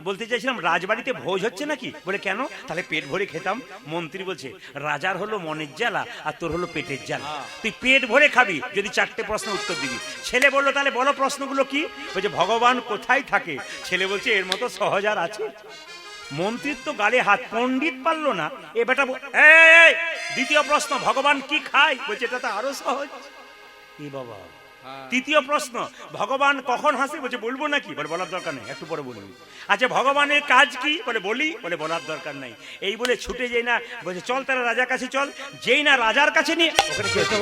বলতে চাইছিলাম রাজবাড়িতে ভোজ হচ্ছে নাকি? বলে কেন? তাহলে পেট ভরে খেতাম। মন্ত্রী বলছে রাজার হলো মনের জ্বালা আর তোর হলো পেটের জ্বালা, তুই পেট ভরে খাবি যদি চারটে প্রশ্ন উত্তর দিবি। ছেলে বললো তাহলে বলো প্রশ্নগুলো কি? বলছে ভগবান কোথায় থাকে। ছেলে বলছে এর মতো সহজ আর আছে? মন্ত্রীর তো গালে হাত, পণ্ডিত পারলো না। এ বেটা দ্বিতীয় প্রশ্ন, ভগবান কি খায়? বলছে এটা তো আরো সহজ। এ বাবা। তৃতীয় প্রশ্ন, ভগবান কখন হাসে? বলছে বলবো নাকি? বলে বলার দরকার নেই, একটু পরে বলবি। আচ্ছা ভগবানের কাজ কি? বলে বলি। বলে বলার দরকার নাই। এই বলে ছুটে যাই না, বলছে চল তারা রাজার কাছে চল। যেই না রাজার কাছে নিয়ে, ওখানে কি হচ্ছে?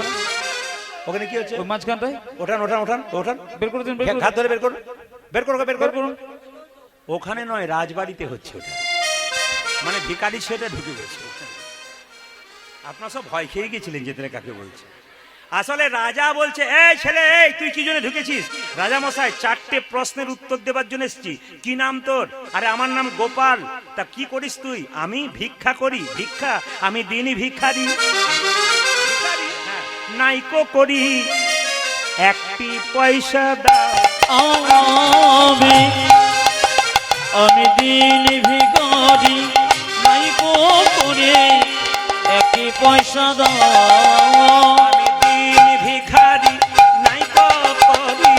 ওখানে কি হচ্ছে? মাঝখানটায় ওঠান ওঠান ওঠান ওঠান, বের করে দিন, হাত ধরে বের করুন, বের করো বের করুন। ওখানে নয়, রাজবাড়িতে হচ্ছে ওটা, মানে ভিখারি সেটা ঢুকে গেছে। আপনার সব ভয় খেয়ে গেছিলেন যেতে কাকে বলছে। আসলে রাজা বলছে, এই ছেলে, এই তুই কি জন্য ঢুকেছিস? রাজা মশাই চারটে প্রশ্নের উত্তর দেবার জন্য এসেছি। কি নাম তোর? আরে আমার নাম গোপাল। তা কি করিস তুই? আমি ভিক্ষা করি। ভিক্ষা? আমি দিনই ভিখারি। নাইকো করি একটি পয়সা দাও। আমি দিন ভিখারি, নাইকো করে একটি পয়সা দাও। আমি দিন ভিখারি, নাইকো করি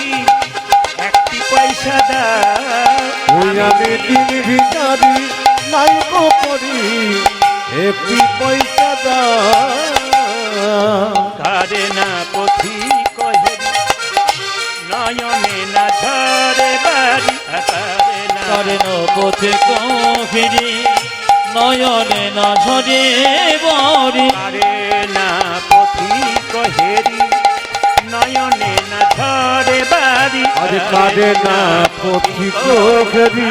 একটি পয়সা দাও। আমি দিন ভিখারি, নাইকো করি একটি পয়সা দাও। কারে না পথি কহে, নয়নে না ঝরে বাড়ি। কারে না পথে কহিরি, নয়নে না ঝরে বাড়ি। কারে না পথি কহেরি, নয়নে না ঝরে বাড়ি। আরে কারে না পথি কহেরি,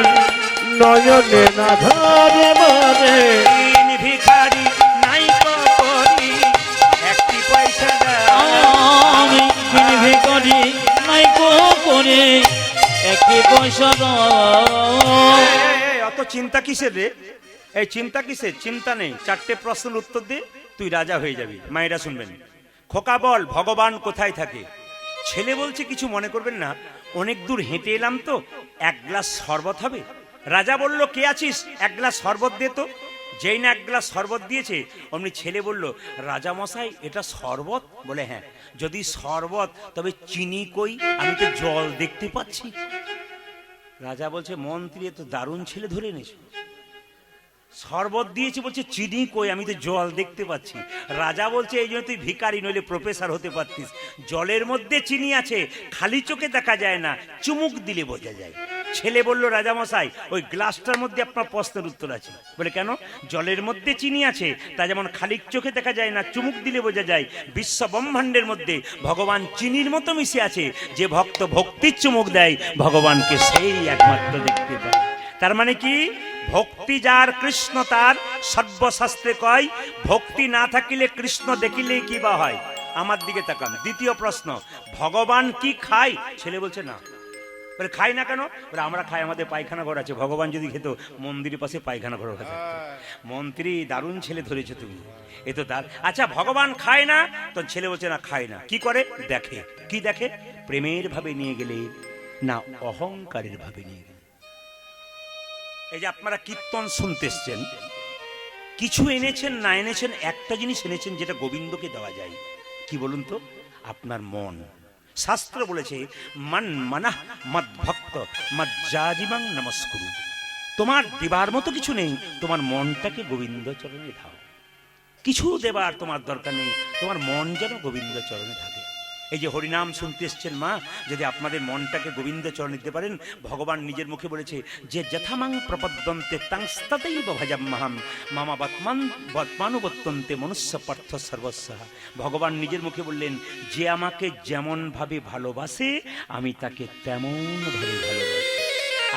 নয়নে না ঝরে বাড়ি। দিন ভিখারি, নাইকো করি একটি পয়সা দাও। আমি দিন ভিখারি, নাইকো করে একে পয়সা নয়। এই, অত চিন্তা কিসের রে? এই চিন্তা কিসের? চিন্তা নেই, চারটে প্রশ্নের উত্তর দে, তুই রাজা হয়ে যাবি। মায়েরা শুনবেন। খোকা বল, ভগবান কোথায় থাকে? ছেলে বলছে কিছু মনে করবেন না, অনেক দূর হেঁটে এলাম তো, এক গ্লাস শরবত হবে? রাজা বলল, কে আছিস, এক গ্লাস শরবত দে তো। যেই না এক গ্লাস শরবত দিয়েছে, অমনি ছেলে বলল, রাজা মশাই এটা শরবত? বলে হ্যাঁ। যদি শরবত তবে চিনি কই, আমি তো জল দেখতে পাচ্ছি। রাজা বলছে, মন্ত্রী এ তো দারুণ ছেলে ধরে এনেছো, শরবত দিয়েছে বলছে চিনি কই, আমি তো জল দেখতে পাচ্ছি। রাজা বলছে, এই জন্য তুই ভিখারি, নইলে প্রফেসর হতে পারতিস। জলের মধ্যে চিনি আছে, খালি চোখে দেখা যায় না, চুমুক দিলে বোঝা যায়। ছেলে বলল, রাজামশাই ওই গ্লাসটার মধ্যে আপনার প্রশ্নের উত্তর আছে। বলে কেন? জলের মধ্যে চিনি আছে, তা যেমন খালি চোখে দেখা যায় না, চুমুক দিলে বোঝা যায়, বিশ্ব ব্রহ্মাণ্ডের মধ্যে ভগবান চিনির মতো মিশে আছে। যে ভক্ত ভক্তির চুমুক দেয়, ভগবানকে সেই একমাত্র দেখতে পায়। তার মানে কি? ভক্তি যার কৃষ্ণ তার, সর্বশাস্ত্রে কয়, ভক্তি না থাকিলে কৃষ্ণ দেখিলেই কি বা হয়। আমার দিকে তাকান। দ্বিতীয় প্রশ্ন, ভগবান কি খায়? ছেলে বলছে না। বলে খাই না কেন? বলে আমরা খাই, আমাদের পায়খানা ঘর আছে। ভগবান যদি খেত, মন্দিরের পাশে পায়খানা ঘর থাকতো। মন্ত্রী দারুণ ছেলে ধরেছো তুমি, এ তো আচ্ছা ভগবান খায় না? তো ছেলে বলছে না, খায় না। কি করে? দেখে। কি দেখে? প্রেমের ভাবে নিয়ে গেলে না অহংকারের ভাবে নিয়ে গেলে। এই যে আপনারা কীর্তন শুনতে এসছেন, কিছু এনেছেন না এনেছেন, একটা জিনিস এনেছেন যেটা গোবিন্দকে দেওয়া যায়। কি বলুন তো? আপনার মন। শাস্ত্র বলেছে, মন মনঃ মদ ভক্ত মজ্জাজিমাং নমস্কুরু। তোমার দেবার মতো কিছু নেই, তোমার মনটাকে গোবিন্দ চরণে দাও। কিছু দেবার তোমার দরকার নেই, তোমার মন যেন গোবিন্দ চরণে থাকে। এই যে হরিনাম শুনতে এসছেন মা, যদি আপনাদের মনটাকে গোবিন্দ চরণে দিতে পারেন, ভগবান নিজের মুখে বলেছে, যে যথামাং প্রপদ্যন্তে তাংস্ততৈব ভজাম্যহম মামা বৎমানুবর্তন্তে মনুষ্য পার্থ সর্বস্ব। ভগবান নিজের মুখে বললেন, যে আমাকে যেমন ভাবে ভালোবাসে, আমি তাকে তেমন ভাবে ভালোবাসি।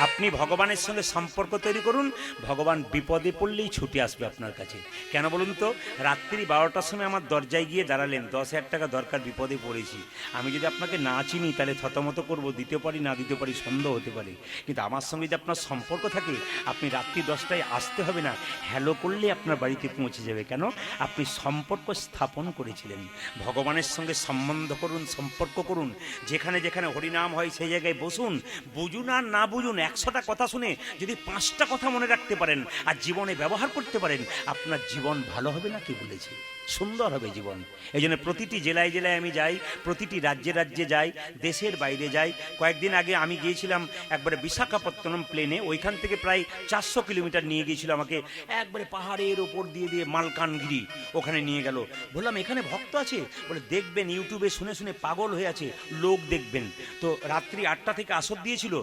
আপনি ভগবানের সঙ্গে সম্পর্ক তৈরি করুন, ভগবান বিপদে পড়লেই ছুটে আসবে আপনার কাছে। কেন বলুন তো? রাত্রি 12টার সময় আমার দরজায় গিয়ে দাঁড়ালেন, 10,000 টাকা দরকার, বিপদে পড়েছি। আমি যদি আপনাকে না চিনি, তাহলে থতমত করবো, দিতে পারি না দিতে পারি, সন্দেহ হতে পারে। কিন্তু আমার সঙ্গে যদি আপনার সম্পর্ক থাকে, আপনি রাত্রি 10টায় আসতে হবে না, হ্যালো করলে আপনার বাড়িতে পৌঁছে যাবে। কেন? আপনি সম্পর্ক স্থাপন করেছিলেন। ভগবানের সঙ্গে সম্বন্ধ করুন, সম্পর্ক করুন। যেখানে যেখানে হরিনাম হয় সেই জায়গায় বসুন। বুঝুন আর না বুঝুন, 100টা কথা শুনে যদি 5টা কথা মনে রাখতে পারেন আর জীবনে ব্যবহার করতে পারেন, আপনার জীবন ভালো হবে না? কি বলেছে? সুন্দর হবে জীবন। এই জন্য প্রতিটি জেলায় জেলায় আমি যাই, প্রতিটি রাজ্যে রাজ্যে যাই, দেশের বাইরে যাই। কয়েকদিন আগে আমি গিয়েছিলাম একবারে বিশাখাপত্তনম প্লেনে, ওইখান থেকে প্রায় 400 কিলোমিটার নিয়ে গিয়েছিল আমাকে, একবারে পাহাড়ের ওপর দিয়ে দিয়ে মালকানগিরি, ওখানে নিয়ে গেল। বললাম, এখানে ভক্ত আছে? বলে, দেখবেন ইউটিউবে শুনে শুনে পাগল হয়ে আছে, লোক দেখবেন। তো রাত্রি 8টা থেকে আসর দিয়েছিল,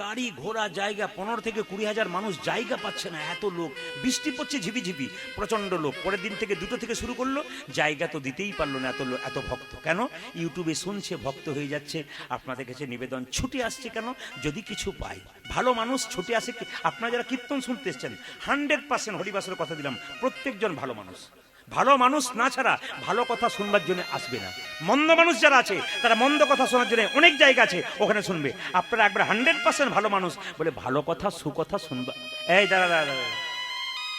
গাড়ি ঘোড়া জায়গা 15 থেকে 20,000 মানুষ, জায়গা পাচ্ছে না, এত লোক। বৃষ্টি পড়ছে ঝিপিঝিপি, প্রচন্ড লোক। পরের দিন থেকে 2টো থেকে শুরু করলো, জায়গা তো দিতেই পারলো না, এত ভক্ত। কেন? ইউটিউবে শুনছে, ভক্ত হয়ে যাচ্ছে। আপনাদের কাছে নিবেদন, ছুটে আসছে কেন? যদি কিছু পাই। ভালো মানুষ ছুটে আসে। আপনারা যারা কীর্তন শুনতে এসছেন, 100% হরিবাসের কথা দিলাম, প্রত্যেকজন ভালো মানুষ। ভালো মানুষ না ছাড়া ভালো কথা শুনবার জন্য আসবে না। মন্দ মানুষ যারা আছে, তারা মন্দ কথা শোনার জন্য অনেক জায়গা আছে, ওখানে শুনবে। আপনারা একবার 100% ভালো মানুষ বলে ভালো কথা সুকথা শুনবা। এই দাঁড়া।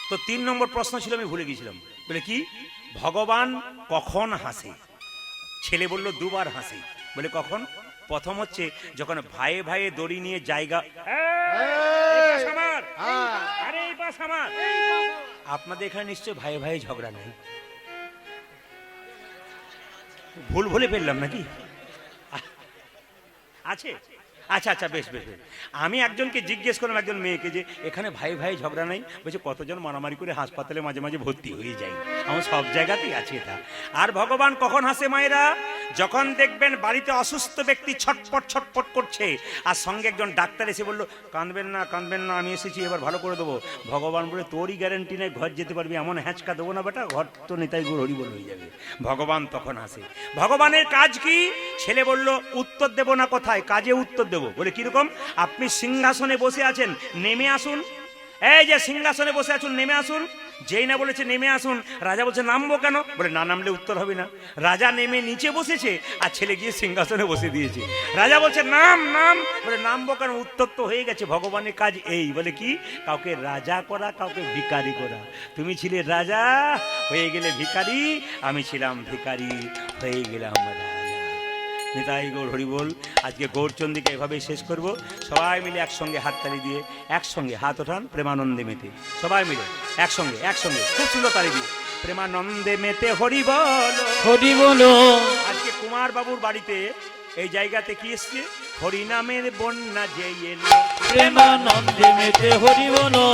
তো 3 নম্বর প্রশ্ন ছিল, আমি ভুলে গিয়েছিলাম। বলে কি? ভগবান কখন হাসে? ছেলে বলল, 2বার হাসে। বলে কখন? প্রথম হচ্ছে যখন ভাইয়ে ভাইয়ে দড়ি নিয়ে জায়গা, আপনাদের এখানে নিশ্চয় ভাইয়ে ভাইয়ে ঝগড়া নেই? ভুল বলে ফেললাম নাকি? আছে? আচ্ছা বেশ। আমি একজনকে জিজ্ঞেস করলাম, একজন মেয়েকে, যে এখানে ভাই ভাই ঝগড়া নাই? বলছে, কতজন মারামারি করে হাসপাতালে মাঝে মাঝে ভর্তি হয়ে যায়। আমার সব জায়গাতেই আছে এটা। আর ভগবান কখন হাসে মায়েরা? যখন দেখবেন বাড়িতে অসুস্থ ব্যক্তি ছটপট করছে, আর সঙ্গে একজন ডাক্তার এসে বললো, কাঁদবেন না, আমি এসেছি, এবার ভালো করে দেবো। ভগবান বলে, তোরই গ্যারেন্টি নেই ঘর যেতে পারবি, এমন হ্যাঁচকা দেবো না বেটা, ঘর তো নেতাই গুড় হরিবল হয়ে যাবে। ভগবান তখন হাসে। ভগবানের কাজ কি? ছেলে বলল, উত্তর দেব না কথায়, কাজে উত্তর দেব। বলে কিরকম? আপনি সিংহাসনে বসে আছেন, নেমে আসুন। এই যে সিংহাসনে বসে আছেন, নেমে আসুন। যেই না বলেছে নেমে আসুন, রাজা বলছে নামবো কেন? বলে না নামলে উত্তর হবে না। রাজা নেমে নিচে বসেছে আর ছেলে গিয়ে সিংহাসনে বসে দিয়েছে। রাজা বলছে নাম নাম, বলে নামবো কেন? উত্তর তো হয়ে গেছে। ভগবানের কাজ এই, বলে কি? কাউকে রাজা করা, কাউকে ভিখারি করা। তুমি ছিলে রাজা, হয়ে গেলে ভিখারি, আমি ছিলাম ভিখারি, হয়ে গেলাম রাজা। নিতাই গৌর হরি বল। আজকে গৌরচন্দ্রীকে এভাবেই শেষ করব। সবাই মিলে একসঙ্গে হাততালি দিয়ে, একসঙ্গে হাত ওঠান, প্রেমানন্দে মেতে সবাই মিলে একসঙ্গে একসঙ্গে খুব সুন্দর তালি দিয়ে প্রেমানন্দে মেতে হরি বল। হরি বলো। আজকে কুমার বাবুর বাড়িতে এই জায়গাতে কি এসছে? হরি নামের বন্যা যে এলো, প্রেমানন্দে মেতে হরি বলো,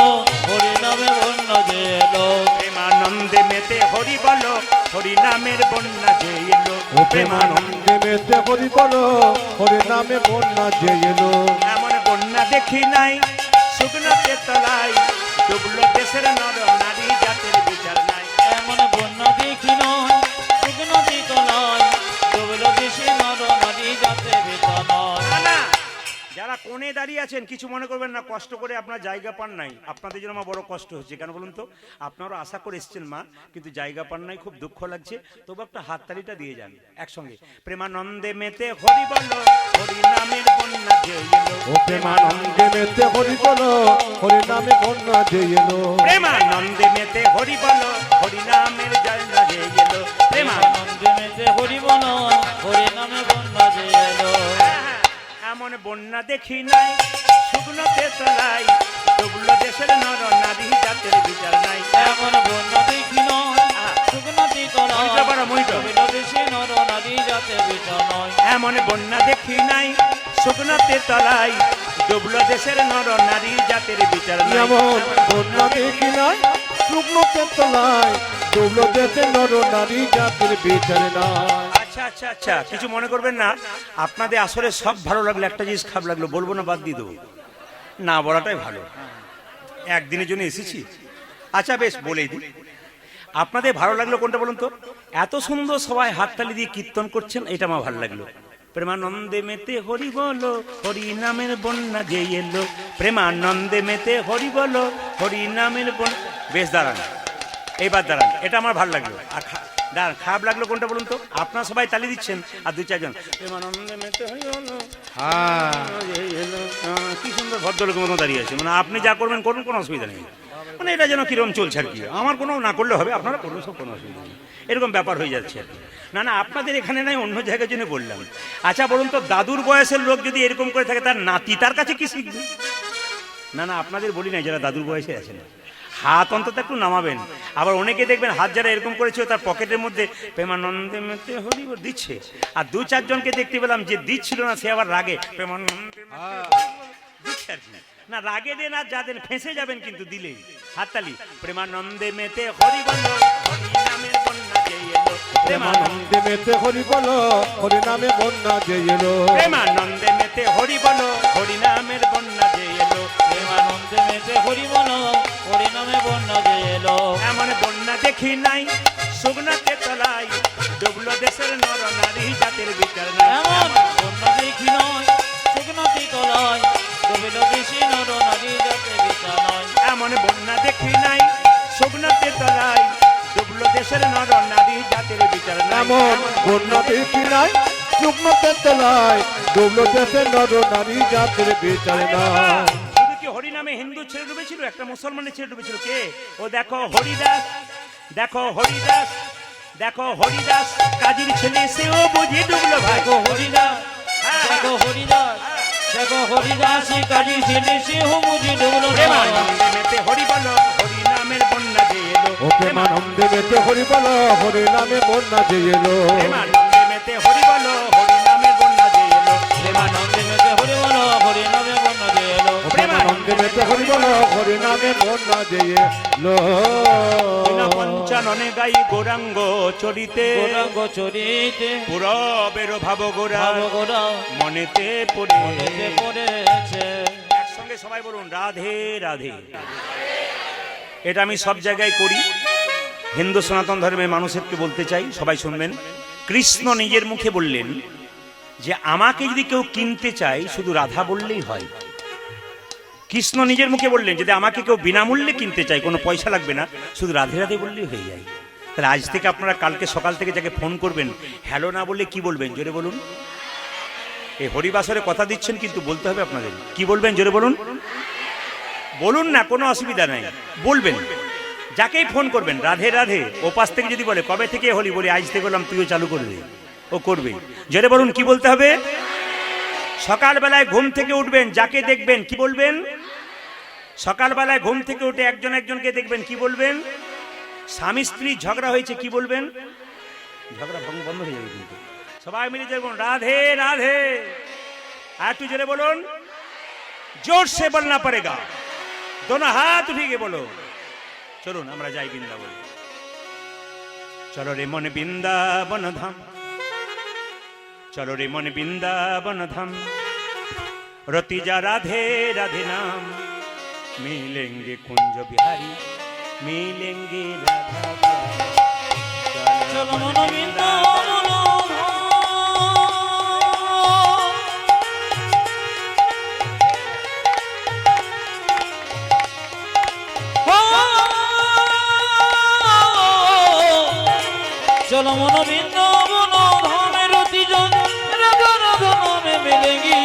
হরি নামে বন্যা যে এলো। প্রেমানন্দে মেতে হরি বলো, হরি নামের বন্যা যে এলো। ও প্রেমানন্দে মেতে হরি বলো, হরি নামে বন্যা যে এলো। এমন বন্যা দেখি নাই শুকনোতে তলায়, ডুবলো দেশের নর নারী জাতের বিচার নাই। এমন বন্যা দেখি নয়, শুকনো তলায়, ডুবলো দেশে নর নারী যাতে বেতা নয়। না, না, যারা কোণে দাঁড়িয়ে আছেন কিছু মনে করবেন না, কষ্ট করে আপনার জায়গা পান নাই। আপনাদের জন্য আমার বড় কষ্ট হচ্ছে। কেন বলুন তো? আপনারা আশা করে এসেছেন মা, কিন্তু জায়গা পান নাই, খুব দুঃখ লাগছে। তবু একটা হাততালিটা দিয়ে যান একসঙ্গে। প্রেমানন্দে মেতে হরি বলো, হরি নামের বন্যা যে এলো। ও প্রেমানন্দে মেতে হরি বলো, হরি নামে বন্যা যে এলো। প্রেমানন্দে মেতে হরি বলো, হরি নামের বন্যা যে এলো। প্রেমানন্দে মেতে হরি বলো, হরি নামে বন্যা যে এলো। এমন বন্যা দেখি নাই শুকনোতে তলায়, ডুবলো দেশের নর নারী জাতের বিচার নাই। এমন বন্যা দেখি নয়, শুকনো তলায়, মইটা পারো, মইটা। ডুবলো দেশে নর নারী যাতে বেতা নয়। এমন বন্যা দেখি নাই শুকনোতে তলায়, ডুবলো দেশের নর নারী জাতের বিচার নাই। এমন বন্যা দেখি নাই শুকনোতে তলায়, ডুবলো দেশে নর নারী জাতির বিচার নাই। আচ্ছা আচ্ছা আচ্ছা, কিছু মনে করবেন না। আপনাদের আসলে সব ভালো লাগলো, একটা জিনিস খারাপ লাগলো, বলবো না, বাদ দিয়ে দেবো? না বলাটাই ভালো, একদিনের জন্য এসেছি। আচ্ছা বেশ, বলেই দিই। আপনাদের ভালো লাগলো কোনটা বলুন তো? এত সুন্দর সবাই হাততালি দিয়ে কীর্তন করছেন, এটা আমার ভালো লাগলো। প্রেমানন্দে মেতে হরি বলো, হরি নামের বন্যা যে এলো। প্রেমানন্দে মেতে হরি বলো, হরি নামের বন্যা। বেশ, দাঁড়ান, এইবার দাঁড়ান, এটা আমার ভালো লাগলো। আর দাঁড়ান, খারাপ লাগলো কোনটা বলুন তো? আপনারা সবাই তালি দিচ্ছেন আর দুই চারজন প্রেমানন্দে মেতে হরি বলো, কি সুন্দর ভদ্রলোকের মতো দাঁড়িয়ে আছে। মানে আপনি যা করবেন করুন, কোনো অসুবিধা নেই। মানে এটা যেন কিরকম চলছে আর কি। আমার কোনো না করলে হবে, আপনারা করুন, সব কোনো অসুবিধা নেই। এরকম ব্যাপার হয়ে যাচ্ছে আর কি। না না, আপনাদের এখানে নাই, অন্য জায়গার জন্য বললাম। আচ্ছা বলুন তো, দাদুর বয়সের লোক যদি এরকম করে থাকে, তার নাতি তার কাছে কি শিখবে? না না, আপনাদের বলি নাই, যারা দাদুর বয়সে আছেন হাত অন্তত একটু নামাবেন। আবার অনেকে দেখবেন হাত যারা এরকম করেছিল, তার পকেটের মধ্যে প্রেমানন্দে মেতে হরি বল দিচ্ছে। আর দু চারজনকে দেখতে পেলাম যে দিচ্ছিল না, সে আবার রাগে প্রেমানন্দে দিচ্ছে আর কি। না রাগে দেন আর যা দেন, ফেঁসে যাবেন কিন্তু দিলেই। হাততালি। প্রেমানন্দে মেতে হরি বল, হরি নামের বন্যা যে এলো। প্রেমানন্দে মেতে হরি বলো, হরি নামে বন্যা যে এলো। প্রেমানন্দে মেতে হরি বল, হরি নামের বন্যা যে এলো। প্রেমানন্দে মেতে হরি বলো, হরি নামে বন্যা যে এলো। এমন বন্যা দেখি নাই শুকনাতে তলায়, ডুবলো দেশের নর নারী জাতের বিচার নাই। এমন বন্যা দেখি নয়, শুকনো তলায়, ডুবলো দেশে নর নারী যাতে বেতা নয়। এমন বন্যা দেখি নাই শুকনাতে তলায়, ডুবলো দেশের নর নারী জাতের বিচার নাই। এমন বন্যা দেখি নাই শুকনোতে তলায়, ডুবলো দেশে নর নারী জাতির বিচার নাই। শুধু কি হরি নামে হিন্দু ছেলে ডুবেছিল? একটা মুসলমানের ছেলে ডুবেছিল। কে? ও দেখো হরিদাস, দেখো হরিদাস, দেখো হরিদাস কাজীর ছেলে, সেও বুঝি ডুবলো ভাই। দেখো হরিদাস, দেখো হরিদাস, দেখো হরিদাস কাজী ছেলে, সে বুঝি ডুবলো না। প্রেমানন্দে মেতে হরি বলো, হরি নামের বন্যা যে এলো। ও প্রেমানন্দে মেতে হরি বলো, হরি নামে বন্যা যে এলো। প্রেমানন্দে মেতে হরি বলো, হরি নামের বন্যা যে এলো। প্রেমানন্দে মেতে হরি বলো, হরি নামে বন্যা যে এলো। ও প্রেমানন্দে মেতে হরি বলো, হরি নামে বন্যা যে এলো। পঞ্চাননে গাই গৌরাঙ্গ চরিতে, গৌরাঙ্গ চরিতে, পুরবের ভাব গোরা ভাবগোরা মনেতে পড়ে। মনেতে পড়েছে। একসঙ্গে সবাই বলুন রাধে রাধে। এটা আমি সব জায়গায় করি, হিন্দু সনাতন ধর্মের মানুষেরকে বলতে চাই, সবাই শুনবেন। কৃষ্ণ নিজের মুখে বললেন যে আমাকে যদি কেউ কিনতে চায় শুধু রাধা বললেই হয়। কৃষ্ণ নিজের মুখে বললেন যদি আমাকে কেউ বিনামূল্যে কিনতে চায় কোনো পয়সা লাগবে না, শুধু রাধে রাধে বললেই হয়ে যায়। তাহলে আজ থেকে আপনারা কালকে সকাল থেকে যাকে ফোন করবেন হ্যালো না বললে কি বলবেন জোরে বলুন। এই হরিবাসরে কথা দিচ্ছেন কিন্তু বলতে হবে আপনাদের, কি বলবেন জোরে বলুন। বলুন না, কোনো অসুবিধা নাই, বলবেন। যাকেই ফোন করবেন রাধে রাধে, ও পাশ থেকে যদি বলে কবে থেকে হলি, বলি আজ থেকে বললাম, তুইও চালু করে দে, ও করবে। জোরে বলুন কি বলতে হবে। সকালবেলায় ঘুম থেকে উঠবেন, যাকে দেখবেন কি বলবেন। সকালবেলায় ঘুম থেকে উঠে একজন একজনকে দেখবেন কি বলবেন। স্বামী স্ত্রী ঝগড়া হয়েছে কি বলবেন। ঝগড়া বন্ধ হয়ে যাবে কিন্তু সবাই মিলে দেখুন রাধে রাধে। আর একটু জোরে বলুন, जोर से बोलना पड़ेगा, दोनों हाथ उठी के बोलो। चलुन আমরা যাই বৃন্দাবন। চলো রে মন বৃন্দাবন ধাম, চলো রে মন বৃন্দাবন ধাম, রতি যা রাধে রাধে নাম, मिलेंगे कुंज बिहारी, मिलेंगे राधा प्यारी। চলো মন বৃন্দাবন चलो मन बृंदावन धामे रति जन राधा राधा नामे मिलेंगी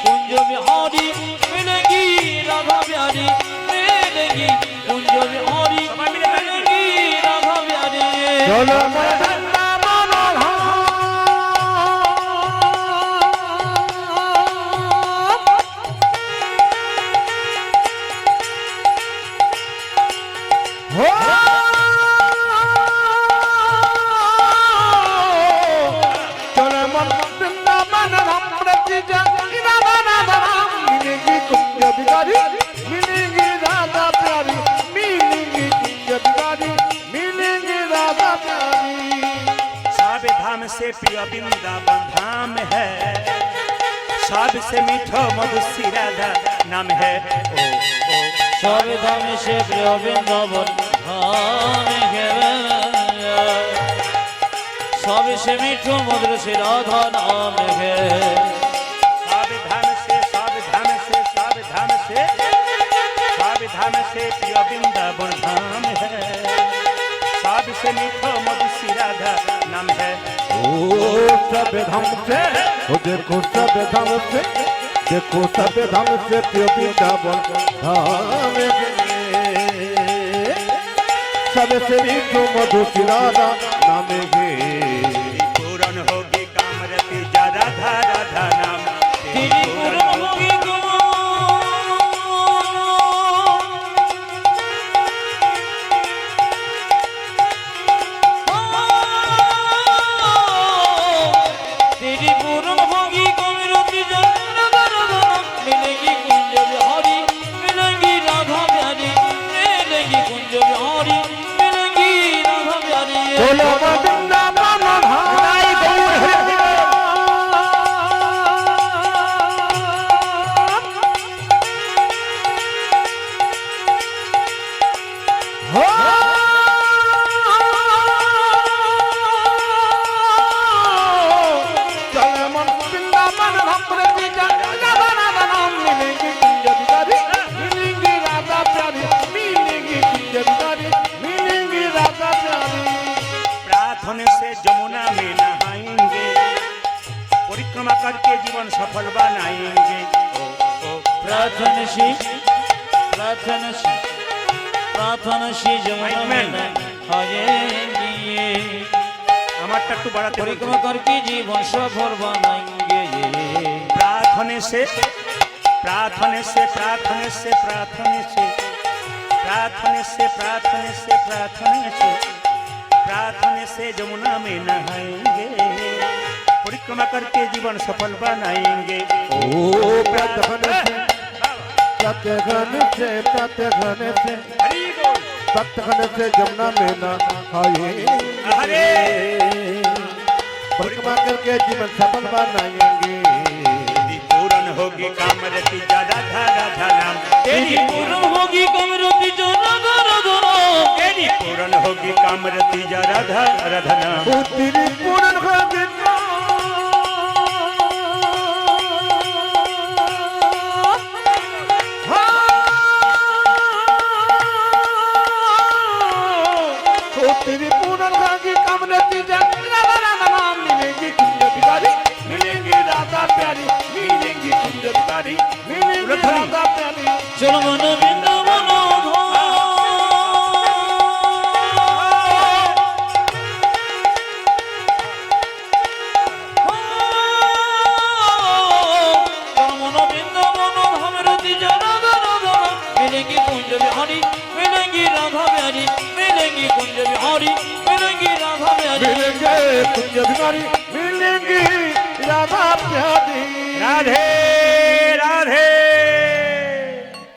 कुंज बिहारी, मिलेंगी राधा प्यारी, मिलेंगी कुंज बिहारी, मिलेंगी राधा प्यारी। चलो वृंदावन धाम, हो चलो वृंदावन धाम, रति जन राधा राधा नाम, मिलेंगी कुंज बिहारी, मिलेंगी राधा प्यारी, मिलेंगी कुंज बिहारी, मिलेंगी राधा प्यारी। सब धाम से प्रिय वृंदावन धाम है, सबसे मीठो मधुसी राधा नाम है। ओ ओ सब धाम से प्रिय वृंदावन धाम है, सबसे मीठो मधुर से राधा नाम है। सब धाम से, सब धाम से, सब धाम से, सब धाम से प्रिय वृंदावन धाम है, सबसे मीठो मधुसी राधा नाम है। ओ सब धाम से, ओ देखो सब धाम से, देखो सब धाम से प्रिय वृंदावन धाम है, सबसे मीठो मधुर राधा नाम है। पूर्ण होगी कामरति जा राधा राधा नाम, तेरी पूर्ण होगी तेरी पूर्ण होगी कामरति जन राधा राधा नाम, मिलेंगी कुंज बिहारी, मिलेंगी राधा प्यारी, मिलेंगी कुंज बिहारी, मिलेंगी राधा प्यारी। बोलो वृंदावन धाम, हो चल मन वृंदावन धाम, रति जन राधा राधा नाम, मिलेंगी कुंज बिहारी, मिलेंगी राधा प्यारी, मिलेंगी कुंज बिहारी, मिलेंगी राधा प्यारी। प्रार्थना से जमुना में नहाएंगे, परिक्रमा करके जीवन सफल बनाएंगे। ओ ओ प्रार्थना श्री जमुना में नहाएंगे, আমারটা একটু বাড়াতে বলছি। परिक्रमा करके जीवन सफल बनाएंगे। प्रार्थना से, प्रार्थना से, प्रार्थना से, प्रार्थना से, प्रार्थना से, प्रार्थना से, प्रार्थना से, प्रार्थना से जमुना में नहाएंगे, परिक्रमा करके जीवन सफल बनाएंगे। ओ प्रार्थना से, प्रार्थना से, प्रार्थना से, हरि बोल। प्रार्थना से जमुना में नहाएंगे, परिक्रमा करके जीवन सफल बनाएंगे। तेरी पूर्ण होगी कामरति जा राधा राधा नाम, तेरी पूर्ण होगी कामरति जो राधा राधा नाम, तेरी पूर्ण होगी कामरति जा राधा राधा नाम। ओ तेरी पूर्ण होगी हाँ बिहारी मिलेंगी राधा प्यारी चलो मन वृंदावन मिलेंगी कुंज बिहारी मिलेंगी राधा प्यारी मिलेंगी कुंज बिहारी मिलेंगी राधा प्यारी मिलेंगे कुंज बिहारी मिलेंगी राधा प्यारी राधे